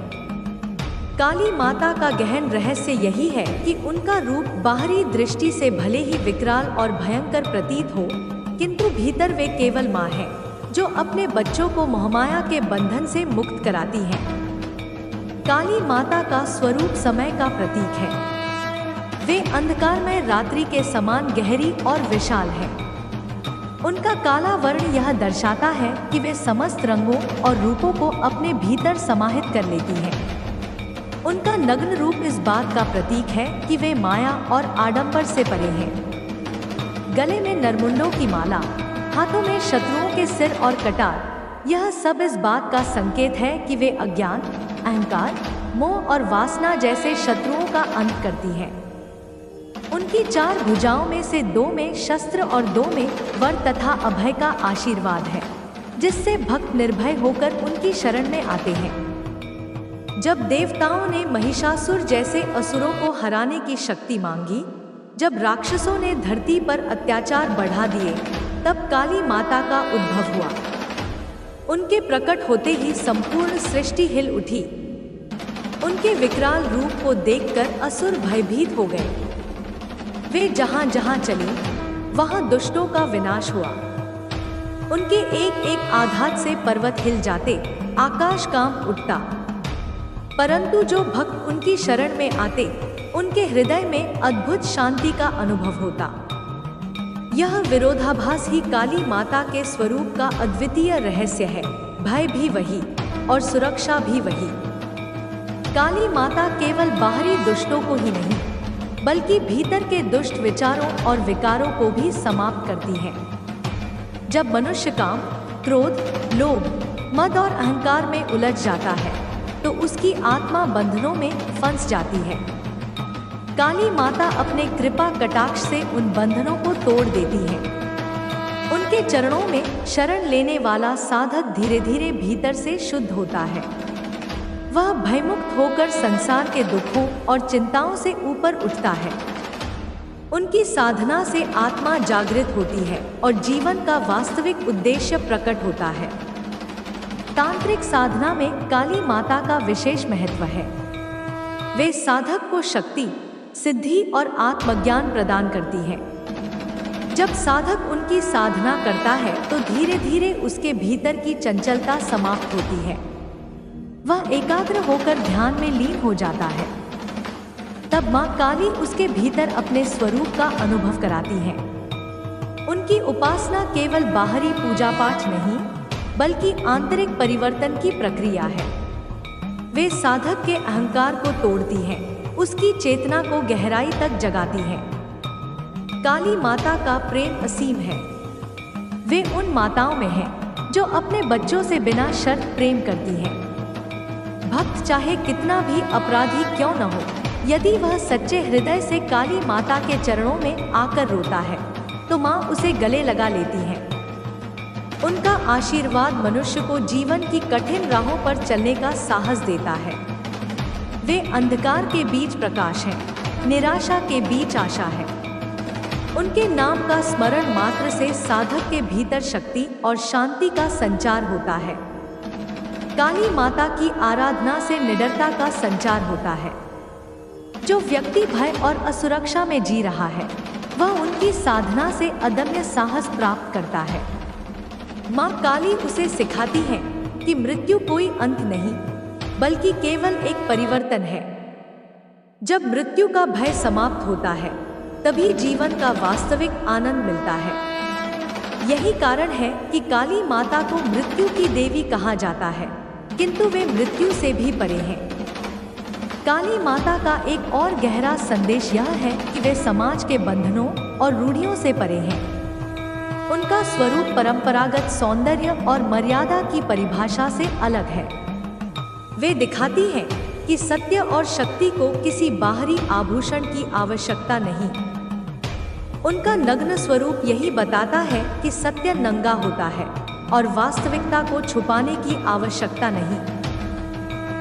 काली माता का गहन रहस्य यही है कि उनका रूप बाहरी दृष्टि से भले ही विकराल और भयंकर प्रतीत हो, किंतु भीतर वे केवल माँ है, जो अपने बच्चों को मोहमाया के बंधन से मुक्त कराती है। काली माता का स्वरूप समय का प्रतीक है। वे अंधकारमय रात्रि के समान गहरी और विशाल है। उनका काला वर्ण यह दर्शाता है कि वे समस्त रंगों और रूपों को अपने भीतर समाहित कर लेती है। उनका नग्न रूप इस बात का प्रतीक है कि वे माया और आडंबर से परे हैं। गले में नरमुंडों की माला, हाथों में शत्रुओं के सिर और कटार, यह सब इस बात का संकेत है कि वे अज्ञान, अहंकार, मोह और वासना जैसे शत्रुओं का अंत करती हैं। उनकी 4 भुजाओं में से 2 में शस्त्र और 2 में वर तथा अभय का आशीर्वाद है, जिससे भक्त निर्भय होकर उनकी शरण में आते हैं। जब देवताओं ने महिषासुर जैसे असुरों को हराने की शक्ति मांगी, जब राक्षसों ने धरती पर अत्याचार बढ़ा दिए, तब काली माता का उद्भव हुआ। उनके प्रकट होते ही संपूर्ण सृष्टि हिल उठी। उनके विकराल रूप को देखकर असुर भयभीत हो गए। वे जहां जहां चली, वहां दुष्टों का विनाश हुआ। उनके एक एक आघात से पर्वत हिल जाते, आकाश कांप उठता। परंतु जो भक्त उनकी शरण में आते, उनके हृदय में अद्भुत शांति का अनुभव होता। यह विरोधाभास ही काली माता के स्वरूप का अद्वितीय रहस्य है। भय भी वही और सुरक्षा भी वही। काली माता केवल बाहरी दुष्टों को ही नहीं, बल्कि भीतर के दुष्ट विचारों और विकारों को भी समाप्त करती है। जब मनुष्य काम, क्रोध, लोभ, मद और अहंकार में उलझ जाता है, तो उसकी आत्मा बंधनों में फंस जाती है। काली माता अपने कृपा कटाक्ष से उन बंधनों को तोड़ देती है। उनके चरणों में शरण लेने वाला साधक धीरे धीरे भीतर से शुद्ध होता है। वह भयमुक्त होकर संसार के दुखों और चिंताओं से ऊपर उठता है। उनकी साधना से आत्मा जागृत होती है और जीवन का वास्तविक उद्देश्य प्रकट होता है। तांत्रिक साधना में काली माता का विशेष महत्व है। वे साधक को शक्ति, सिद्धि और आत्मज्ञान प्रदान करती है। जब साधक उनकी साधना करता है तो धीरे धीरे उसके भीतर की चंचलता समाप्त होती है। वह एकाग्र होकर ध्यान में लीन हो जाता है। तब माँ काली उसके भीतर अपने स्वरूप का अनुभव कराती है। उनकी उपासना केवल बाहरी पूजा पाठ नहीं, बल्कि आंतरिक परिवर्तन की प्रक्रिया है। वे साधक के अहंकार को तोड़ती हैं, उसकी चेतना को गहराई तक जगाती हैं। काली माता का प्रेम असीम है। वे उन माताओं में हैं जो अपने बच्चों से बिना शर्त प्रेम करती हैं। भक्त चाहे कितना भी अपराधी क्यों न हो, यदि वह सच्चे हृदय से काली माता के चरणों में आकर रोता है, तो माँ उसे गले लगा लेती है। उनका आशीर्वाद मनुष्य को जीवन की कठिन राहों पर चलने का साहस देता है। वे अंधकार के बीच प्रकाश हैं, निराशा के बीच आशा है। उनके नाम का स्मरण मात्र से साधक के भीतर शक्ति और शांति का संचार होता है। काली माता की आराधना से निडरता का संचार होता है। जो व्यक्ति भय और असुरक्षा में जी रहा है, वह उनकी साधना से अदम्य साहस प्राप्त करता है। माँ काली उसे सिखाती है कि मृत्यु कोई अंत नहीं, बल्कि केवल एक परिवर्तन है। जब मृत्यु का भय समाप्त होता है, तभी जीवन का वास्तविक आनंद मिलता है। यही कारण है कि काली माता को मृत्यु की देवी कहा जाता है, किंतु वे मृत्यु से भी परे हैं। काली माता का एक और गहरा संदेश यह है कि वे समाज के बंधनों और रूढ़ियों से परे हैं। उनका स्वरूप परंपरागत सौंदर्य और मर्यादा की परिभाषा से अलग है। वे दिखाती हैं कि सत्य और शक्ति को किसी बाहरी आभूषण की आवश्यकता नहीं। उनका नग्न स्वरूप यही बताता है कि सत्य नंगा होता है और वास्तविकता को छुपाने की आवश्यकता नहीं।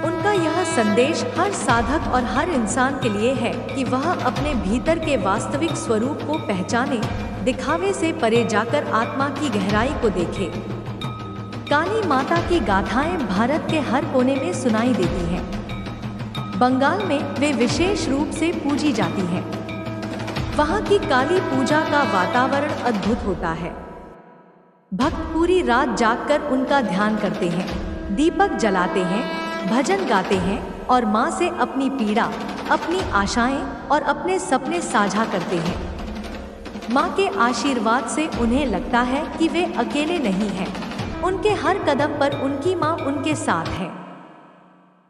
उनका यह संदेश हर साधक और हर इंसान के लिए है कि वह अपने भीतर के वास्तविक स्वरूप को पहचाने, दिखावे से परे जाकर आत्मा की गहराई को देखे। काली माता की गाथाएं भारत के हर कोने में सुनाई देती हैं। बंगाल में वे विशेष रूप से पूजी जाती हैं। वहाँ की काली पूजा का वातावरण अद्भुत होता है। भक्त पूरी रात जागकर उनका ध्यान करते हैं, दीपक जलाते हैं, भजन गाते हैं और माँ से अपनी पीड़ा, अपनी आशाएं और अपने सपने साझा करते हैं। माँ के आशीर्वाद से उन्हें लगता है कि वे अकेले नहीं हैं। उनके हर कदम पर उनकी माँ उनके साथ है।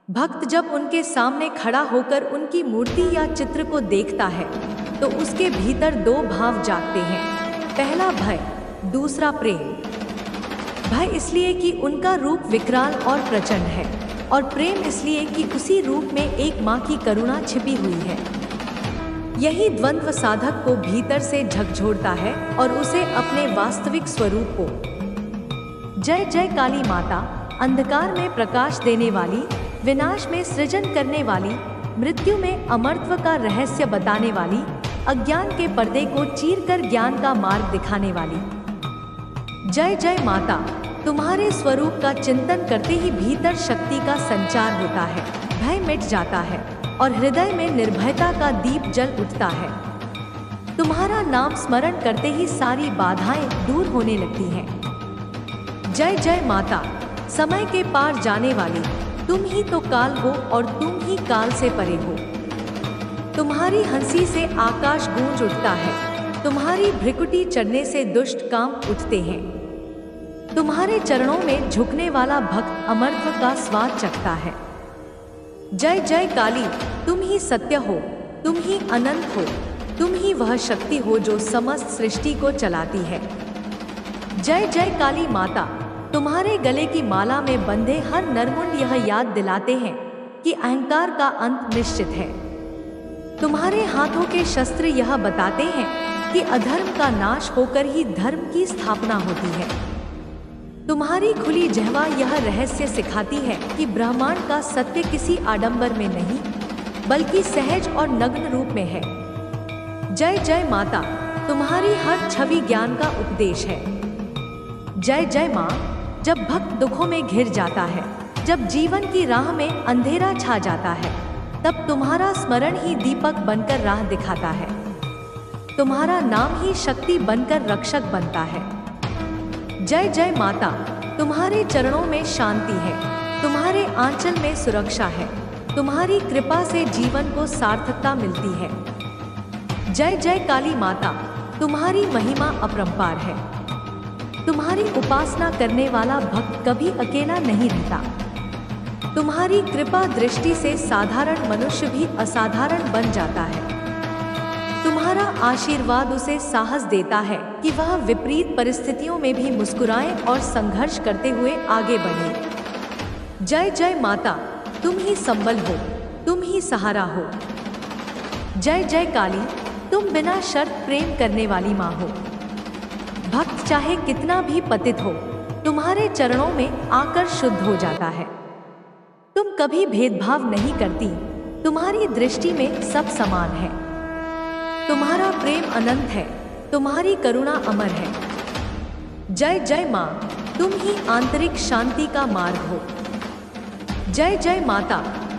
भक्त जब उनके सामने खड़ा होकर उनकी मूर्ति या चित्र को देखता है तो उसके भीतर दो भाव जागते हैं। पहला भय, दूसरा प्रेम। भय इसलिए कि उनका रूप विकराल और प्रचंड है, और प्रेम इसलिए कि उसी रूप में एक माँ की करुणा छिपी हुई है। यही द्वंद्व साधक को भीतर से झकझोरता है और उसे अपने वास्तविक स्वरूप को। जय जय काली माता, अंधकार में प्रकाश देने वाली, विनाश में सृजन करने वाली, मृत्यु में अमरत्व का रहस्य बताने वाली, अज्ञान के पर्दे को चीरकर ज्ञान का मार्ग दिखाने वाली। जय जय माता, तुम्हारे स्वरूप का चिंतन करते ही भीतर शक्ति का संचार होता है, भय मिट जाता है और हृदय में निर्भयता का दीप जल उठता है। तुम्हारा नाम स्मरण करते ही सारी बाधाएं दूर होने लगती हैं। जय जय माता, समय के पार जाने वाली, तुम ही तो काल हो और तुम ही काल से परे हो। तुम्हारी हंसी से आकाश गूंज उठता है, तुम्हारी भ्रिकुटी चढ़ने से दुष्ट काम उठते हैं। तुम्हारे चरणों में झुकने वाला भक्त अमरत्व का स्वाद चखता है। जय जय काली, तुम ही सत्य हो, तुम ही अनंत हो, तुम ही वह शक्ति हो जो समस्त सृष्टि को चलाती है। जय जय काली माता, तुम्हारे गले की माला में बंधे हर नरमुंड यह याद दिलाते हैं कि अहंकार का अंत निश्चित है। तुम्हारे हाथों के शस्त्र यह बताते हैं कि अधर्म का नाश होकर ही धर्म की स्थापना होती है। तुम्हारी खुली जिह्वा यह रहस्य सिखाती है कि ब्रह्मांड का सत्य किसी आडंबर में नहीं बल्कि सहज और नग्न रूप में है। जय जय माता, तुम्हारी हर छवि ज्ञान का उपदेश है। जय जय माँ, जब भक्त दुखों में घिर जाता है, जब जीवन की राह में अंधेरा छा जाता है, तब तुम्हारा स्मरण ही दीपक बनकर राह दिखाता है। तुम्हारा नाम ही शक्ति बनकर रक्षक बनता है। जय जय माता, तुम्हारे चरणों में शांति है, तुम्हारे आंचल में सुरक्षा है, तुम्हारी कृपा से जीवन को सार्थकता मिलती है। जय जय काली माता, तुम्हारी महिमा अपरंपार है। तुम्हारी उपासना करने वाला भक्त कभी अकेला नहीं रहता। तुम्हारी कृपा दृष्टि से साधारण मनुष्य भी असाधारण बन जाता है। तुम्हारा आशीर्वाद उसे साहस देता है कि वह विपरीत परिस्थितियों में भी मुस्कुराए और संघर्ष करते हुए आगे बढ़े। जय जय माता, तुम ही संबल हो, तुम ही सहारा हो। जय जय काली, तुम बिना शर्त प्रेम करने वाली माँ हो। भक्त चाहे कितना भी पतित हो, तुम्हारे चरणों में आकर शुद्ध हो जाता है। तुम कभी भेदभाव नहीं करती, तुम्हारी दृष्टि में सब समान है। तुम्हारा प्रेम अनंत है, तुम्हारी करुणा अमर है। जय जय माँ, तुम ही आंतरिक शांति का मार्ग हो। जय जय माता,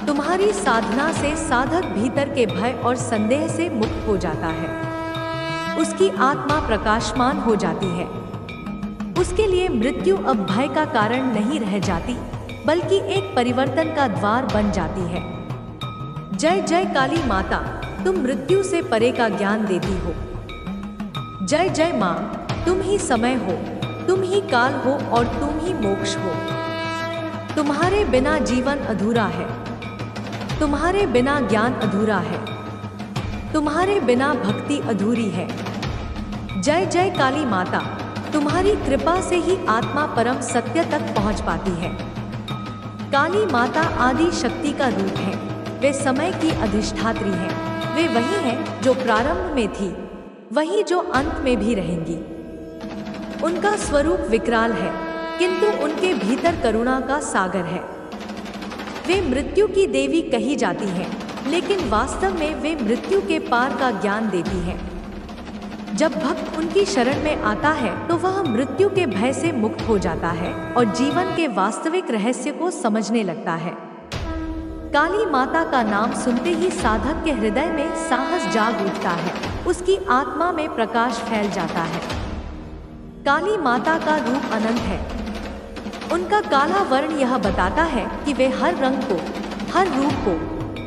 तुम्हारी साधना से साधक भीतर के भय और संदेह से मुक्त हो जाता है। उसकी आत्मा प्रकाशमान हो जाती है। उसके लिए मृत्यु अब भय का कारण नहीं रह जाती, बल्कि एक परिवर्तन का द्वार बन जाती है। जय जय काली माता, तुम मृत्यु से परे का ज्ञान देती हो। जय जय माँ, तुम ही समय हो, तुम ही काल हो और तुम ही मोक्ष हो। तुम्हारे बिना जीवन अधूरा है, तुम्हारे बिना ज्ञान अधूरा है, तुम्हारे बिना भक्ति अधूरी है। जय जय काली माता, तुम्हारी कृपा से ही आत्मा परम सत्य तक पहुंच पाती है। काली माता आदि शक्ति का रूप है, वे समय की अधिष्ठात्री हैं। वे वही हैं जो प्रारंभ में थी, वही जो अंत में भी रहेंगी। उनका स्वरूप विकराल है, किंतु उनके भीतर करुणा का सागर है। वे मृत्यु की देवी कही जाती हैं, लेकिन वास्तव में वे मृत्यु के पार का ज्ञान देती हैं। जब भक्त उनकी शरण में आता है तो वह मृत्यु के भय से मुक्त हो जाता है और जीवन के वास्तविक रहस्य को समझने लगता है। काली माता का नाम सुनते ही साधक के हृदय में साहस जाग उठता है, उसकी आत्मा में प्रकाश फैल जाता है। काली माता का रूप अनंत है। उनका काला वर्ण यह बताता है कि वे हर रंग को, हर रूप को,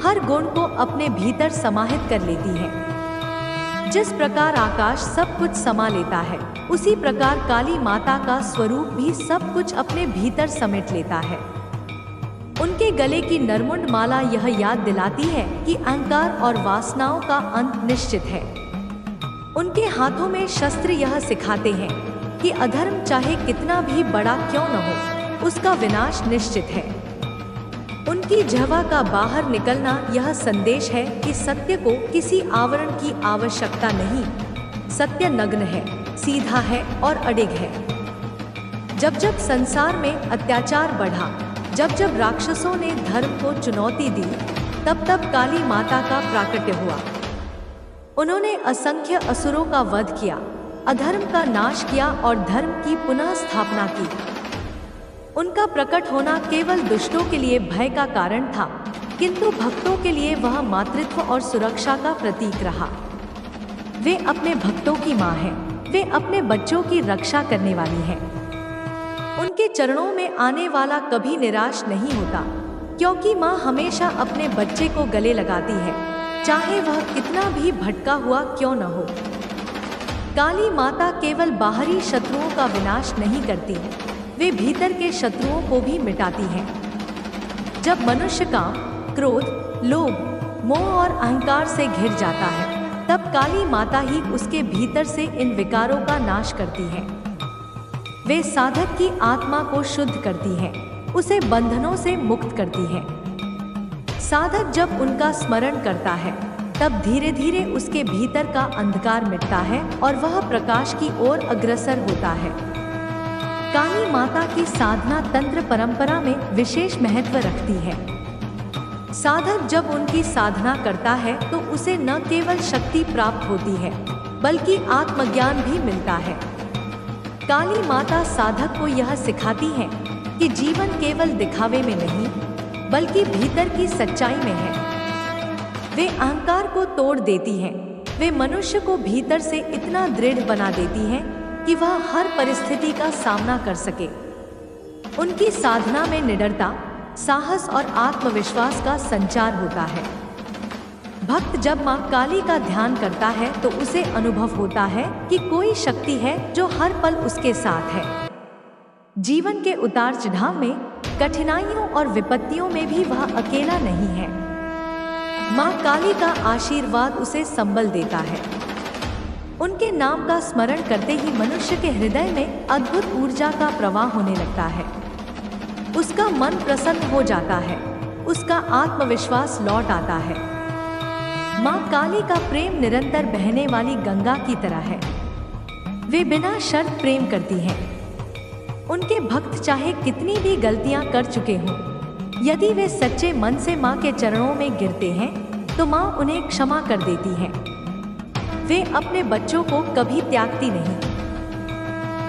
हर गुण को अपने भीतर समाहित कर लेती हैं। जिस प्रकार आकाश सब कुछ समा लेता है, उसी प्रकार काली माता का स्वरूप भी सब कुछ अपने भीतर समेट लेता है। उनके गले की नरमुंड माला यह याद दिलाती है कि अहंकार और वासनाओं का अंत निश्चित है। उनके हाथों में शस्त्र यह सिखाते हैं कि अधर्म चाहे कितना भी बड़ा क्यों न हो, उसका विनाश निश्चित है। उनकी जिह्वा का बाहर निकलना यह संदेश है कि सत्य को किसी आवरण की आवश्यकता नहीं। सत्य नग्न है, सीधा है और अडिग है। जब जब संसार में अत्याचार बढ़ा, जब जब राक्षसों ने धर्म को चुनौती दी, तब तब काली माता का प्राकट्य हुआ। उन्होंने असंख्य असुरों का वध किया, अधर्म का नाश किया और धर्म की पुनः स्थापना की। उनका प्रकट होना केवल दुष्टों के लिए भय का कारण था, किंतु भक्तों के लिए वह मातृत्व और सुरक्षा का प्रतीक रहा। वे अपने भक्तों की माँ हैं, वे अपने बच्चों की रक्षा करने वाली हैं। उनके चरणों में आने वाला कभी निराश नहीं होता, क्योंकि माँ हमेशा अपने बच्चे को गले लगाती है, चाहे वह कितना भी भटका हुआ क्यों न हो। काली माता केवल बाहरी शत्रुओं का विनाश नहीं करती, वे भीतर के शत्रुओं को भी मिटाती हैं। जब मनुष्य काम, क्रोध, लोभ, मोह और अहंकार से घिर जाता है, तब काली माता ही उसके भीतर से इन विकारों का नाश करती हैं। वे साधक की आत्मा को शुद्ध करती हैं, उसे बंधनों से मुक्त करती हैं। साधक जब उनका स्मरण करता है, तब धीरे धीरे उसके भीतर का अंधकार मिटता है और वह प्रकाश की ओर अग्रसर होता है। काली माता की साधना तंत्र परंपरा में विशेष महत्व रखती है। साधक जब उनकी साधना करता है तो उसे न केवल शक्ति प्राप्त होती है, बल्कि आत्मज्ञान भी मिलता है। काली माता साधक को यह सिखाती है कि जीवन केवल दिखावे में नहीं, बल्कि भीतर की सच्चाई में है। वे अहंकार को तोड़ देती हैं, वे मनुष्य को भीतर से इतना दृढ़ बना देती हैं कि वह हर परिस्थिति का सामना कर सके। उनकी साधना में निडरता, साहस और आत्मविश्वास का संचार होता है। भक्त जब मां काली का ध्यान करता है तो उसे अनुभव होता है कि कोई शक्ति है जो हर पल उसके साथ है। जीवन के उतार चढ़ाव में, कठिनाइयों और विपत्तियों में भी वह अकेला नहीं है। मां काली का आशीर्वाद उसे संबल देता है। उनके नाम का स्मरण करते ही मनुष्य के हृदय में अद्भुत ऊर्जा का प्रवाह होने लगता है। उसका मन प्रसन्न हो जाता है, उसका आत्मविश्वास लौट आता है। मां काली का प्रेम निरंतर बहने वाली गंगा की तरह है। वे बिना शर्त प्रेम करती हैं। उनके भक्त चाहे कितनी भी गलतियां कर चुके हों, यदि वे सच्चे मन से मां के चरणों में गिरते हैं तो मां उन्हें क्षमा कर देती हैं। वे अपने बच्चों को कभी त्यागती नहीं।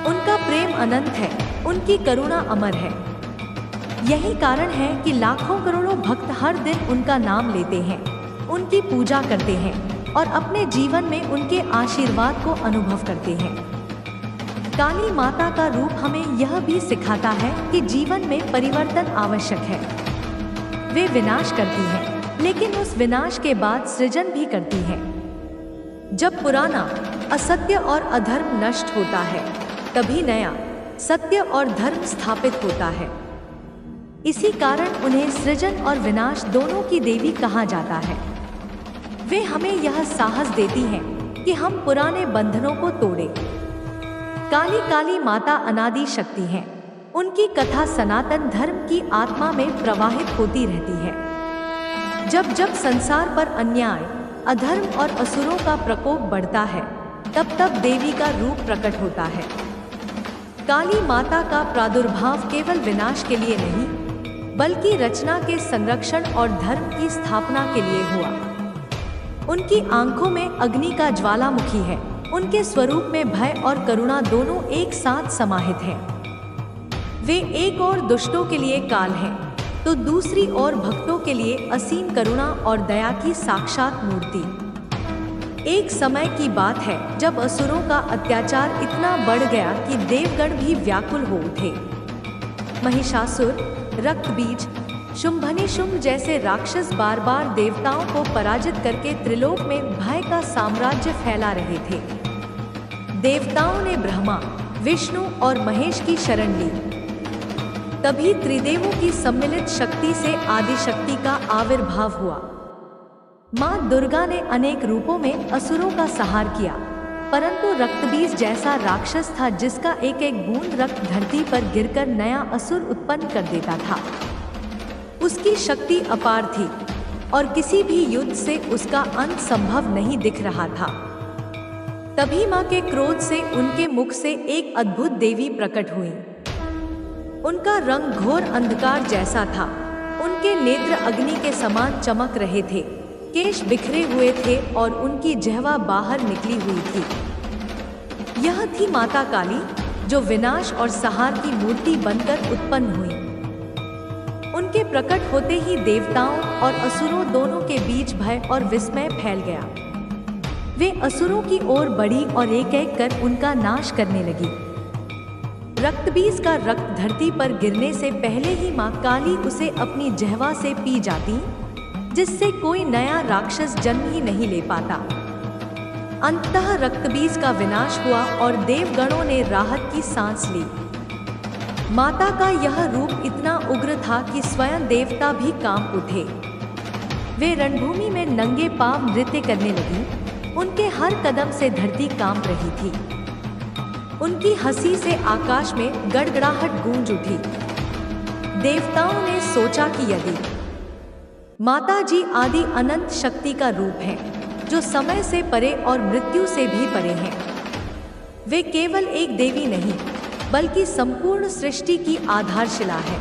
उनका प्रेम अनंत है, उनकी करुणा अमर है। यही कारण है कि लाखों करोड़ों भक्त हर दिन उनका नाम लेते हैं, उनकी पूजा करते हैं और अपने जीवन में उनके आशीर्वाद को अनुभव करते हैं। काली माता का रूप हमें यह भी सिखाता है कि जीवन में परिवर्तन आवश्यक है। वे विनाश करती हैं, लेकिन उस विनाश के बाद सृजन भी करती हैं। जब पुराना असत्य और अधर्म नष्ट होता है, तभी नया सत्य और धर्म स्थापित होता है। इसी कारण उन्हें सृजन और विनाश दोनों की देवी कहा जाता है। वे हमें यह साहस देती हैं कि हम पुराने बंधनों को तोड़ें। काली माता अनादि शक्ति हैं। उनकी कथा सनातन धर्म की आत्मा में प्रवाहित होती रहती है। जब जब संसार पर अन्याय, अधर्म और असुरों का प्रकोप बढ़ता है, तब तब देवी का रूप प्रकट होता है। काली माता का प्रादुर्भाव केवल विनाश के लिए नहीं, बल्कि रचना के संरक्षण और धर्म की स्थापना के लिए हुआ। उनकी आंखों में अग्नि का ज्वालामुखी है। उनके स्वरूप में भय और करुणा दोनों एक साथ समाहित हैं। वे एक ओर दुष्टों के लिए काल हैं, तो दूसरी ओर भक्तों के लिए असीम करुणा और दया की साक्षात मूर्ति। एक समय की बात है जब असुरों का अत्याचार इतना बढ़ गया कि देवगण भी व्याकुल हो उठे। महिषासुर, रक्तबीज, शुंभनिशुंभ जैसे राक्षस बार बार देवताओं को पराजित करके त्रिलोक में भय का साम्राज्य फैला रहे थे। देवताओं ने ब्रह्मा, विष्णु और महेश की शरण ली। तभी त्रिदेवों की सम्मिलित शक्ति से आदिशक्ति का आविर्भाव हुआ। माँ दुर्गा ने अनेक रूपों में असुरों का संहार किया, परंतु रक्तबीज जैसा राक्षस था जिसका एक एक बूंद रक्त धरती पर गिरकर नया असुर उत्पन्न कर देता था। उसकी शक्ति अपार थी और किसी भी युद्ध से उसका अंत संभव नहीं दिख रहा था। तभी माँ के क्रोध से उनके मुख से एक अद्भुत देवी प्रकट हुई। उनका रंग घोर अंधकार जैसा था। उनके नेत्र अग्नि के समान चमक रहे थे, केश बिखरे हुए थे और उनकी जिह्वा बाहर निकली हुई थी। यह थी माता काली, जो विनाश और संहार की मूर्ति बनकर उत्पन्न हुई। उनके प्रकट होते ही देवताओं और असुरों दोनों के बीच भय और विस्मय फैल गया। वे असुरों की ओर बढ़ी और एक एक कर उनका नाश करने लगी। रक्तबीज का रक्त धरती पर गिरने से पहले ही माँ काली उसे अपनी जिह्वा से पी जाती, जिससे कोई नया राक्षस जन्म ही नहीं ले पाता। अंततः रक्तबीज का विनाश हुआ और देवगणों ने राहत की सांस ली। माता का यह रूप इतना उग्र था कि स्वयं देवता भी कांप उठे। वे रणभूमि में नंगे पांव नृत्य करने लगी। उनके हर कदम से धरती कांप रही थी। उनकी हंसी से आकाश में गड़गड़ाहट गूंज उठी। देवताओं ने सोचा कि यदि माता जी आदि अनंत शक्ति का रूप है, जो समय से परे और मृत्यु से भी परे हैं, वे केवल एक देवी नहीं बल्कि संपूर्ण सृष्टि की आधारशिला है।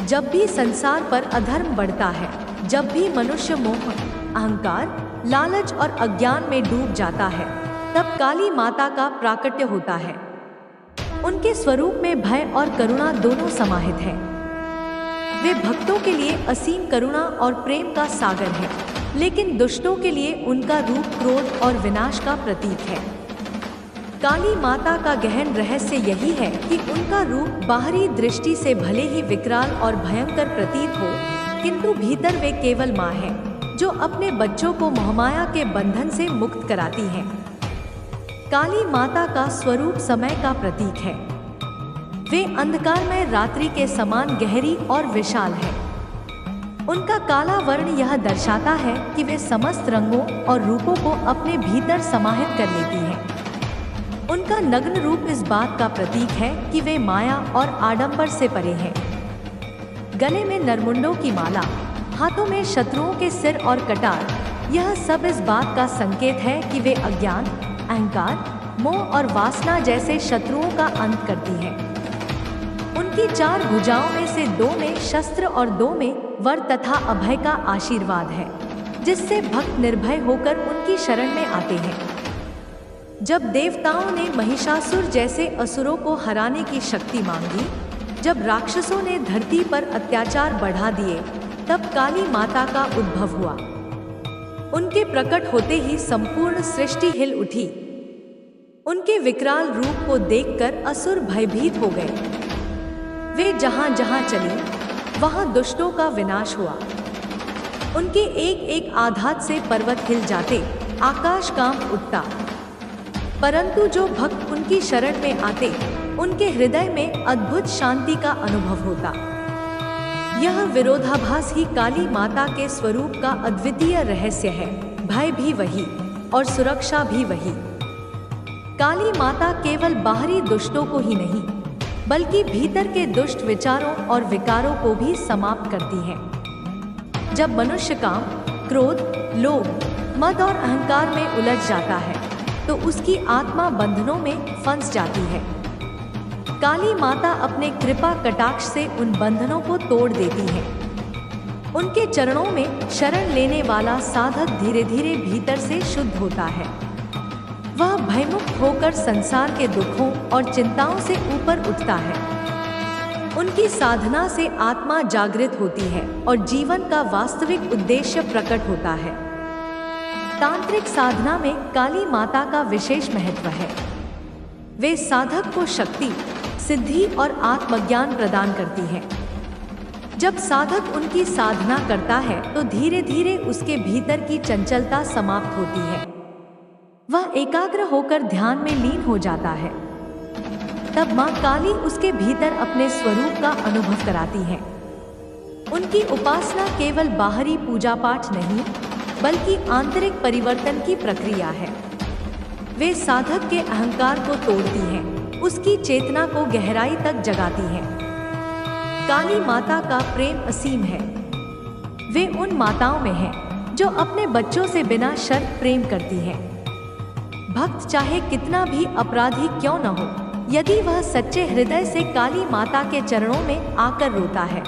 जब भी संसार पर अधर्म बढ़ता है, जब भी मनुष्य मोह, अहंकार, लालच और अज्ञान में डूब जाता है, तब काली माता का प्राकट्य होता है। उनके स्वरूप में भय और करुणा दोनों समाहित हैं। वे भक्तों के लिए असीम करुणा और प्रेम का सागर है, लेकिन दुष्टों के लिए उनका रूप क्रोध और विनाश का प्रतीक है। काली माता का गहन रहस्य यही है कि उनका रूप बाहरी दृष्टि से भले ही विकराल और भयंकर प्रतीत हो, किंतु भीतर वे केवल माँ है, जो अपने बच्चों को मोहमाया के बंधन से मुक्त कराती है। काली माता का स्वरूप समय का प्रतीक है। वे अंधकारमय रात्रि के समान गहरी और विशाल है। उनका काला वर्ण यह दर्शाता है कि वे समस्त रंगों और रूपों को अपने भीतर समाहित कर लेती हैं। उनका नग्न रूप इस बात का प्रतीक है कि वे माया और आडंबर से परे हैं। गले में नरमुंडों की माला, हाथों में शत्रुओं के सिर और कटार, यह सब इस बात का संकेत है कि वे अज्ञान, अहंकार, मोह और वासना जैसे शत्रुओं का अंत करती है। उनकी 4 भुजाओं में से 2 में शस्त्र और 2 में वर तथा अभय का आशीर्वाद है, जिससे भक्त निर्भय होकर उनकी शरण में आते हैं। जब देवताओं ने महिषासुर जैसे असुरों को हराने की शक्ति मांगी, जब राक्षसों ने धरती पर अत्याचार बढ़ा दिए, तब काली माता का उद्भव हुआ। उनके प्रकट होते ही संपूर्ण सृष्टि हिल उठी। उनके विकराल रूप को देखकर असुर भयभीत हो गए। वे जहां जहां चली, वहां दुष्टों का विनाश हुआ। उनके एक एक आघात से पर्वत हिल जाते, आकाश कांप उठता। परंतु जो भक्त उनकी शरण में आते, उनके हृदय में अद्भुत शांति का अनुभव होता। यह विरोधाभास ही काली माता के स्वरूप का अद्वितीय रहस्य है। भय भी वही और सुरक्षा भी वही। काली माता केवल बाहरी दुष्टों को ही नहीं, बल्कि भीतर के दुष्ट विचारों और विकारों को भी समाप्त करती है। जब मनुष्य काम, क्रोध, लोभ, मद और अहंकार में उलझ जाता है, तो उसकी आत्मा बंधनों में फंस जाती है। काली माता अपने कृपा कटाक्ष से उन बंधनों को तोड़ देती हैं। उनके चरणों में शरण लेने वाला साधक धीरे धीरे भीतर से शुद्ध होता है। वह भयमुक्त होकर संसार के दुखों और चिंताओं से ऊपर उठता है। उनकी साधना से आत्मा जागृत होती है और जीवन का वास्तविक उद्देश्य प्रकट होता है। तांत्रिक साधना में काली माता का विशेष महत्व है। वे साधक को शक्ति, सिद्धि और आत्मज्ञान प्रदान करती हैं। जब साधक उनकी साधना करता है तो धीरे धीरे उसके भीतर की चंचलता समाप्त होती है। वह एकाग्र होकर ध्यान में लीन हो जाता है। तब माँ काली उसके भीतर अपने स्वरूप का अनुभव कराती हैं। उनकी उपासना केवल बाहरी पूजा पाठ नहीं, बल्कि आंतरिक परिवर्तन की प्रक्रिया है। वे साधक के अहंकार को तोड़ती हैं, उसकी चेतना को गहराई तक जगाती हैं। काली माता का प्रेम असीम है। वे उन माताओं में हैं जो अपने बच्चों से बिना शर्त प्रेम करती हैं। भक्त चाहे कितना भी अपराधी क्यों न हो, यदि वह सच्चे हृदय से काली माता के चरणों में आकर रोता है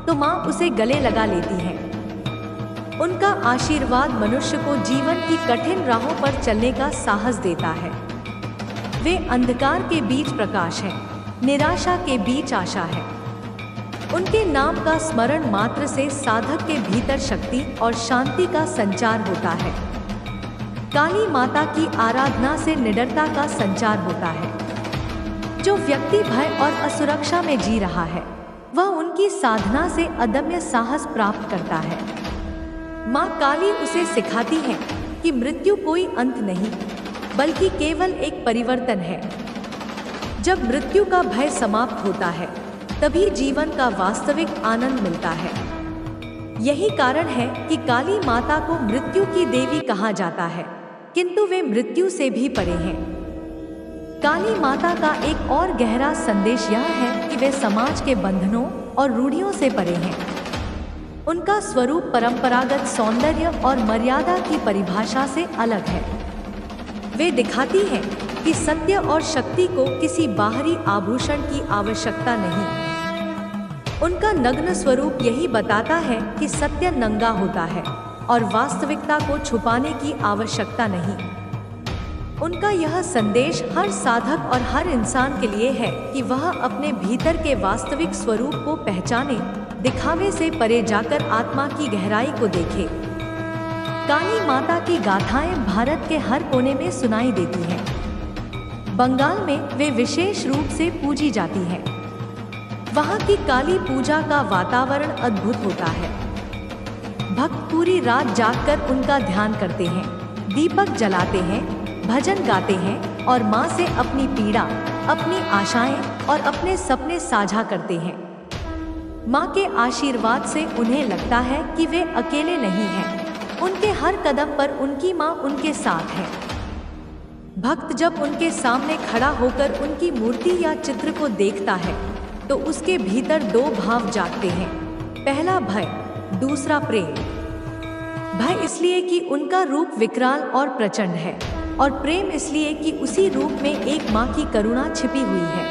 तो माँ उसे गले लगा लेती हैं। उनका आशीर्वाद मनुष्य को जीवन की कठिन राहों पर चलने का साहस देता है। वे अंधकार के बीच प्रकाश है, निराशा के बीच आशा है। उनके नाम का स्मरण मात्र से साधक के भीतर शक्ति और शांति का संचार होता है। काली माता की आराधना से निडरता का संचार होता है। जो व्यक्ति भय और असुरक्षा में जी रहा है, वह उनकी साधना से अदम्य साहस प्राप्त करता है। माँ काली उसे सिखाती है कि मृत्यु कोई अंत नहीं, बल्कि केवल एक परिवर्तन है। जब मृत्यु का भय समाप्त होता है, तभी जीवन का वास्तविक आनंद मिलता है। यही कारण है कि काली माता को मृत्यु की देवी कहा जाता है, किंतु वे मृत्यु से भी परे हैं। काली माता का एक और गहरा संदेश यह है कि वे समाज के बंधनों और रूढ़ियों से परे हैं। उनका स्वरूप परंपरागत सौंदर्य और मर्यादा की परिभाषा से अलग है। वे दिखाती हैं कि सत्य और शक्ति को किसी बाहरी आभूषण की आवश्यकता नहीं। उनका नग्न स्वरूप यही बताता है कि सत्य नंगा होता है और वास्तविकता को छुपाने की आवश्यकता नहीं। उनका यह संदेश हर साधक और हर इंसान के लिए है कि वह अपने भीतर के वास्तविक स्वरूप को पहचाने, दिखावे से परे जाकर आत्मा की गहराई को देखे। काली माता की गाथाएं भारत के हर कोने में सुनाई देती हैं। बंगाल में वे विशेष रूप से पूजी जाती हैं। वहाँ की काली पूजा का वातावरण अद्भुत होता है। भक्त पूरी रात जागकर उनका ध्यान करते हैं, दीपक जलाते हैं, भजन गाते हैं और माँ से अपनी पीड़ा, अपनी आशाएं और अपने सपने साझा करते हैं। माँ के आशीर्वाद से उन्हें लगता है कि वे अकेले नहीं हैं। उनके हर कदम पर उनकी माँ उनके साथ है। भक्त जब उनके सामने खड़ा होकर उनकी मूर्ति या चित्र को देखता है तो उसके भीतर दो भाव जागते हैं। पहला भय, दूसरा प्रेम। भय इसलिए कि उनका रूप विकराल और प्रचंड है, और प्रेम इसलिए कि उसी रूप में एक माँ की करुणा छिपी हुई है।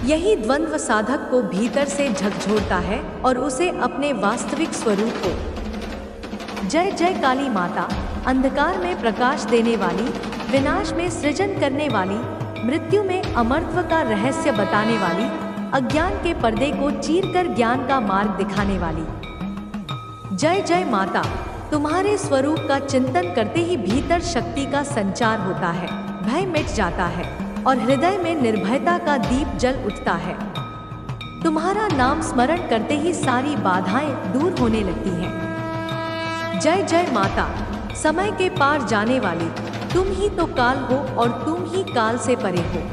यही द्वंद्व साधक को भीतर से झकझोरता है और उसे अपने वास्तविक स्वरूप को। जय जय काली माता, अंधकार में प्रकाश देने वाली, विनाश में सृजन करने वाली, मृत्यु में अमरत्व का रहस्य बताने वाली, अज्ञान के पर्दे को चीरकर ज्ञान का मार्ग दिखाने वाली। जय जय माता, तुम्हारे स्वरूप का चिंतन करते ही भीतर शक्ति का संचार होता है, भय मिट जाता है और हृदय में निर्भयता का दीप जल उठता है। तुम्हारा नाम स्मरण करते ही सारी बाधाएं दूर होने लगती हैं। जय जय माता, समय के पार जाने वाली, तुम ही तो काल हो और तुम ही काल से परे हो।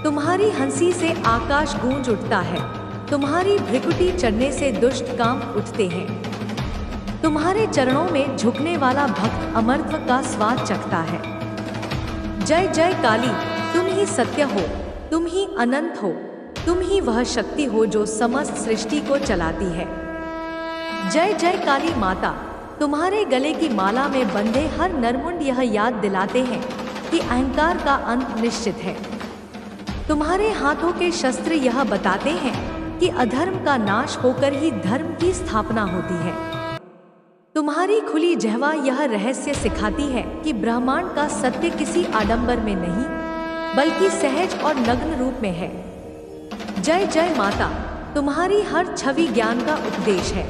तुम्हारी हंसी से आकाश गूंज उठता है, तुम्हारी भ्रिकुटी चढ़ने से दुष्ट काम उठते हैं। तुम्हारे चरणों में झुकने वाला भक्त अमरत्व का स्वाद चखता है। जय जय काली, तुम ही सत्य हो, तुम ही अनंत हो, तुम ही वह शक्ति हो जो समस्त सृष्टि को चलाती है। जय जय काली माता, तुम्हारे गले की माला में बंधे हर नरमुंड यह याद दिलाते हैं कि अहंकार का अंत निश्चित है। तुम्हारे हाथों के शस्त्र यह बताते हैं कि अधर्म का नाश होकर ही धर्म की स्थापना होती है। तुम्हारी खुली जिह्वा यह रहस्य सिखाती है कि ब्रह्मांड का सत्य किसी आडंबर में नहीं बल्कि सहज और नग्न रूप में है। जय जय माता, तुम्हारी हर छवि ज्ञान का उपदेश है।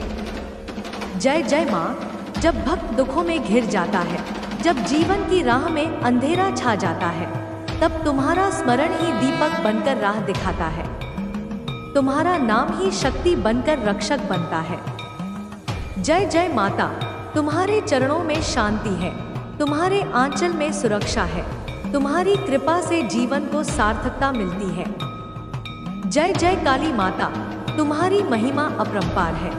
जय जय माँ, जब भक्त दुखों में घिर जाता है, जब जीवन की राह में अंधेरा छा जाता है, तब तुम्हारा स्मरण ही दीपक बनकर राह दिखाता है। तुम्हारा नाम ही शक्ति बनकर रक्षक बनता है। जय जय माता, तुम्हारे चरणों में शांति है, तुम्हारे आंचल में सुरक्षा है, तुम्हारी कृपा से जीवन को सार्थकता मिलती है। जय जय काली माता, तुम्हारी महिमा अपरंपार है।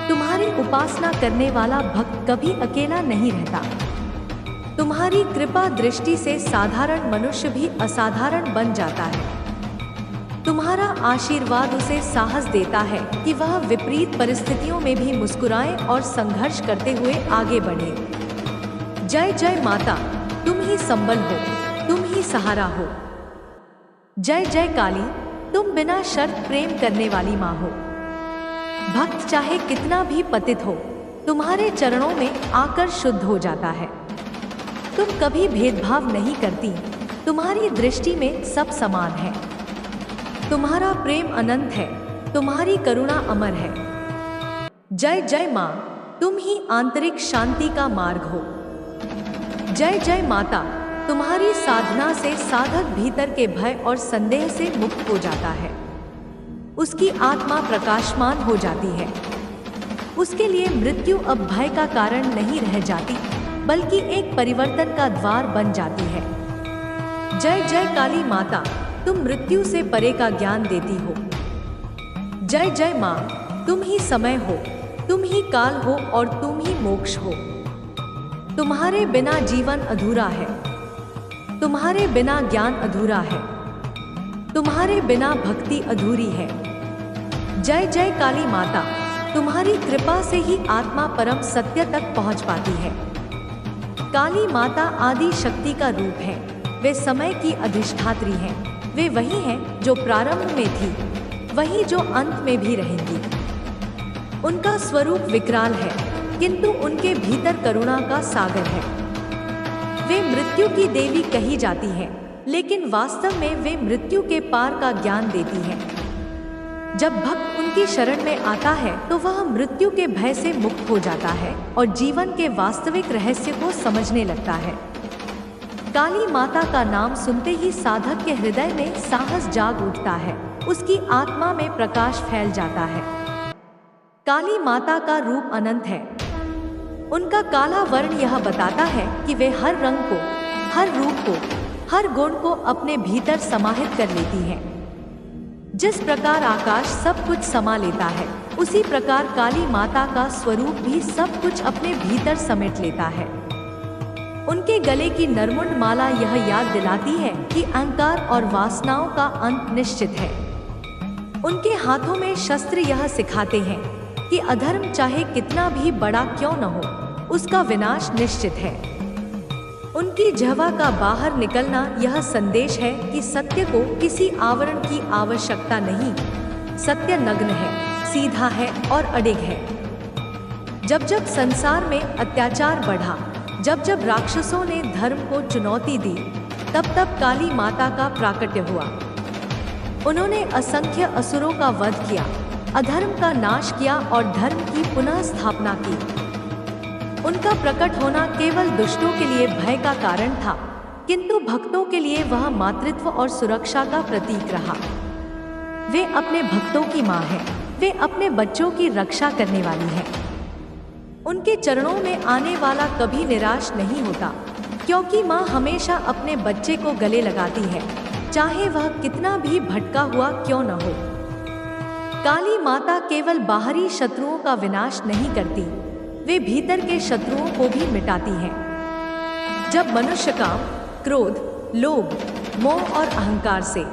तुम्हारी उपासना करने वाला भक्त कभी अकेला नहीं रहता। तुम्हारी कृपा दृष्टि से साधारण मनुष्य भी असाधारण बन जाता है। तुम्हारा आशीर्वाद उसे साहस देता है कि वह विपरीत परिस्थितियों में भी मुस्कुराए और संघर्ष करते हुए आगे बढ़े। जय जय माता, तुम ही संबल हो, तुम ही सहारा हो। जय जय काली, तुम बिना शर्त प्रेम करने वाली माँ हो। भक्त चाहे कितना भी पतित हो, तुम्हारे चरणों में आकर शुद्ध हो जाता है। तुम कभी भेदभाव नहीं करती, तुम्हारी दृष्टि में सब समान है। तुम्हारा प्रेम अनंत है, तुम्हारी करुणा अमर है। जय जय माँ, तुम ही आंतरिक शांति का मार्ग हो। जय जय माता, तुम्हारी साधना से साधक भीतर के भय और संदेह से मुक्त हो जाता है। उसकी आत्मा प्रकाशमान हो जाती है। उसके लिए मृत्यु अब भय का कारण नहीं रह जाती, बल्कि एक परिवर्तन का द्वार बन जाती है। जय जय काली माता, तुम मृत्यु से परे का ज्ञान देती हो। जय जय माँ, तुम ही समय हो, तुम ही काल हो और तुम ही मोक्ष हो। तुम्हारे बिना जीवन अधूरा है, तुम्हारे बिना ज्ञान अधूरा है, तुम्हारे बिना भक्ति अधूरी है। जय जय काली माता, तुम्हारी कृपा से ही आत्मा परम सत्य तक पहुँच पाती है। काली माता आदि शक्ति का रूप है, वे समय की अधिष्ठात्री हैं। वे वही हैं जो प्रारंभ में थी, वही जो अंत में भी रहेंगी। उनका स्वरूप विकराल है, किंतु उनके भीतर करुणा का सागर है। वे मृत्यु की देवी कही जाती हैं, लेकिन वास्तव में वे मृत्यु के पार का ज्ञान देती हैं। जब भक्त उनकी शरण में आता है तो वह मृत्यु के भय से मुक्त हो जाता है और जीवन के वास्तविक रहस्य को समझने लगता है। काली माता का नाम सुनते ही साधक के हृदय में साहस जाग उठता है, उसकी आत्मा में प्रकाश फैल जाता है। काली माता का रूप अनंत है। उनका काला वर्ण यह बताता है कि वे हर रंग को, हर रूप को, हर गुण को अपने भीतर समाहित कर लेती हैं। जिस प्रकार आकाश सब कुछ समा लेता है, उसी प्रकार काली माता का स्वरूप भी सब कुछ अपने भीतर समेट लेता है। उनके गले की नरमुंड माला यह याद दिलाती है कि अहंकार और वासनाओं का अंत निश्चित है। उनके हाथों में शस्त्र यह सिखाते हैं कि अधर्म चाहे कितना भी बड़ा क्यों न हो, उसका विनाश निश्चित है। उनकी जिह्वा का बाहर निकलना यह संदेश है कि सत्य को किसी आवरण की आवश्यकता नहीं। सत्य नग्न है, सीधा है और अडिग है। जब जब संसार में अत्याचार बढ़ा, जब जब राक्षसों ने धर्म को चुनौती दी, तब तब काली माता का प्राकट्य हुआ। उन्होंने असंख्य असुरों का वध किया, अधर्म का नाश किया और धर्म की पुनः स्थापना की। उनका प्रकट होना केवल दुष्टों के लिए भय का कारण था, किंतु भक्तों के लिए वह मातृत्व और सुरक्षा का प्रतीक रहा। वे अपने भक्तों की माँ है, वे अपने बच्चों की रक्षा करने वाली है। उनके चरणों में आने वाला कभी निराश नहीं होता, क्योंकि माँ हमेशा अपने बच्चे को गले लगाती है, चाहे वह कितना भी भटका हुआ क्यों न हो। काली माता केवल बाहरी शत्रुओं का विनाश नहीं करती, वे भीतर के शत्रुओं को भी मिटाती हैं। जब मनुष्य काम, क्रोध, लोभ, मोह और अहंकार से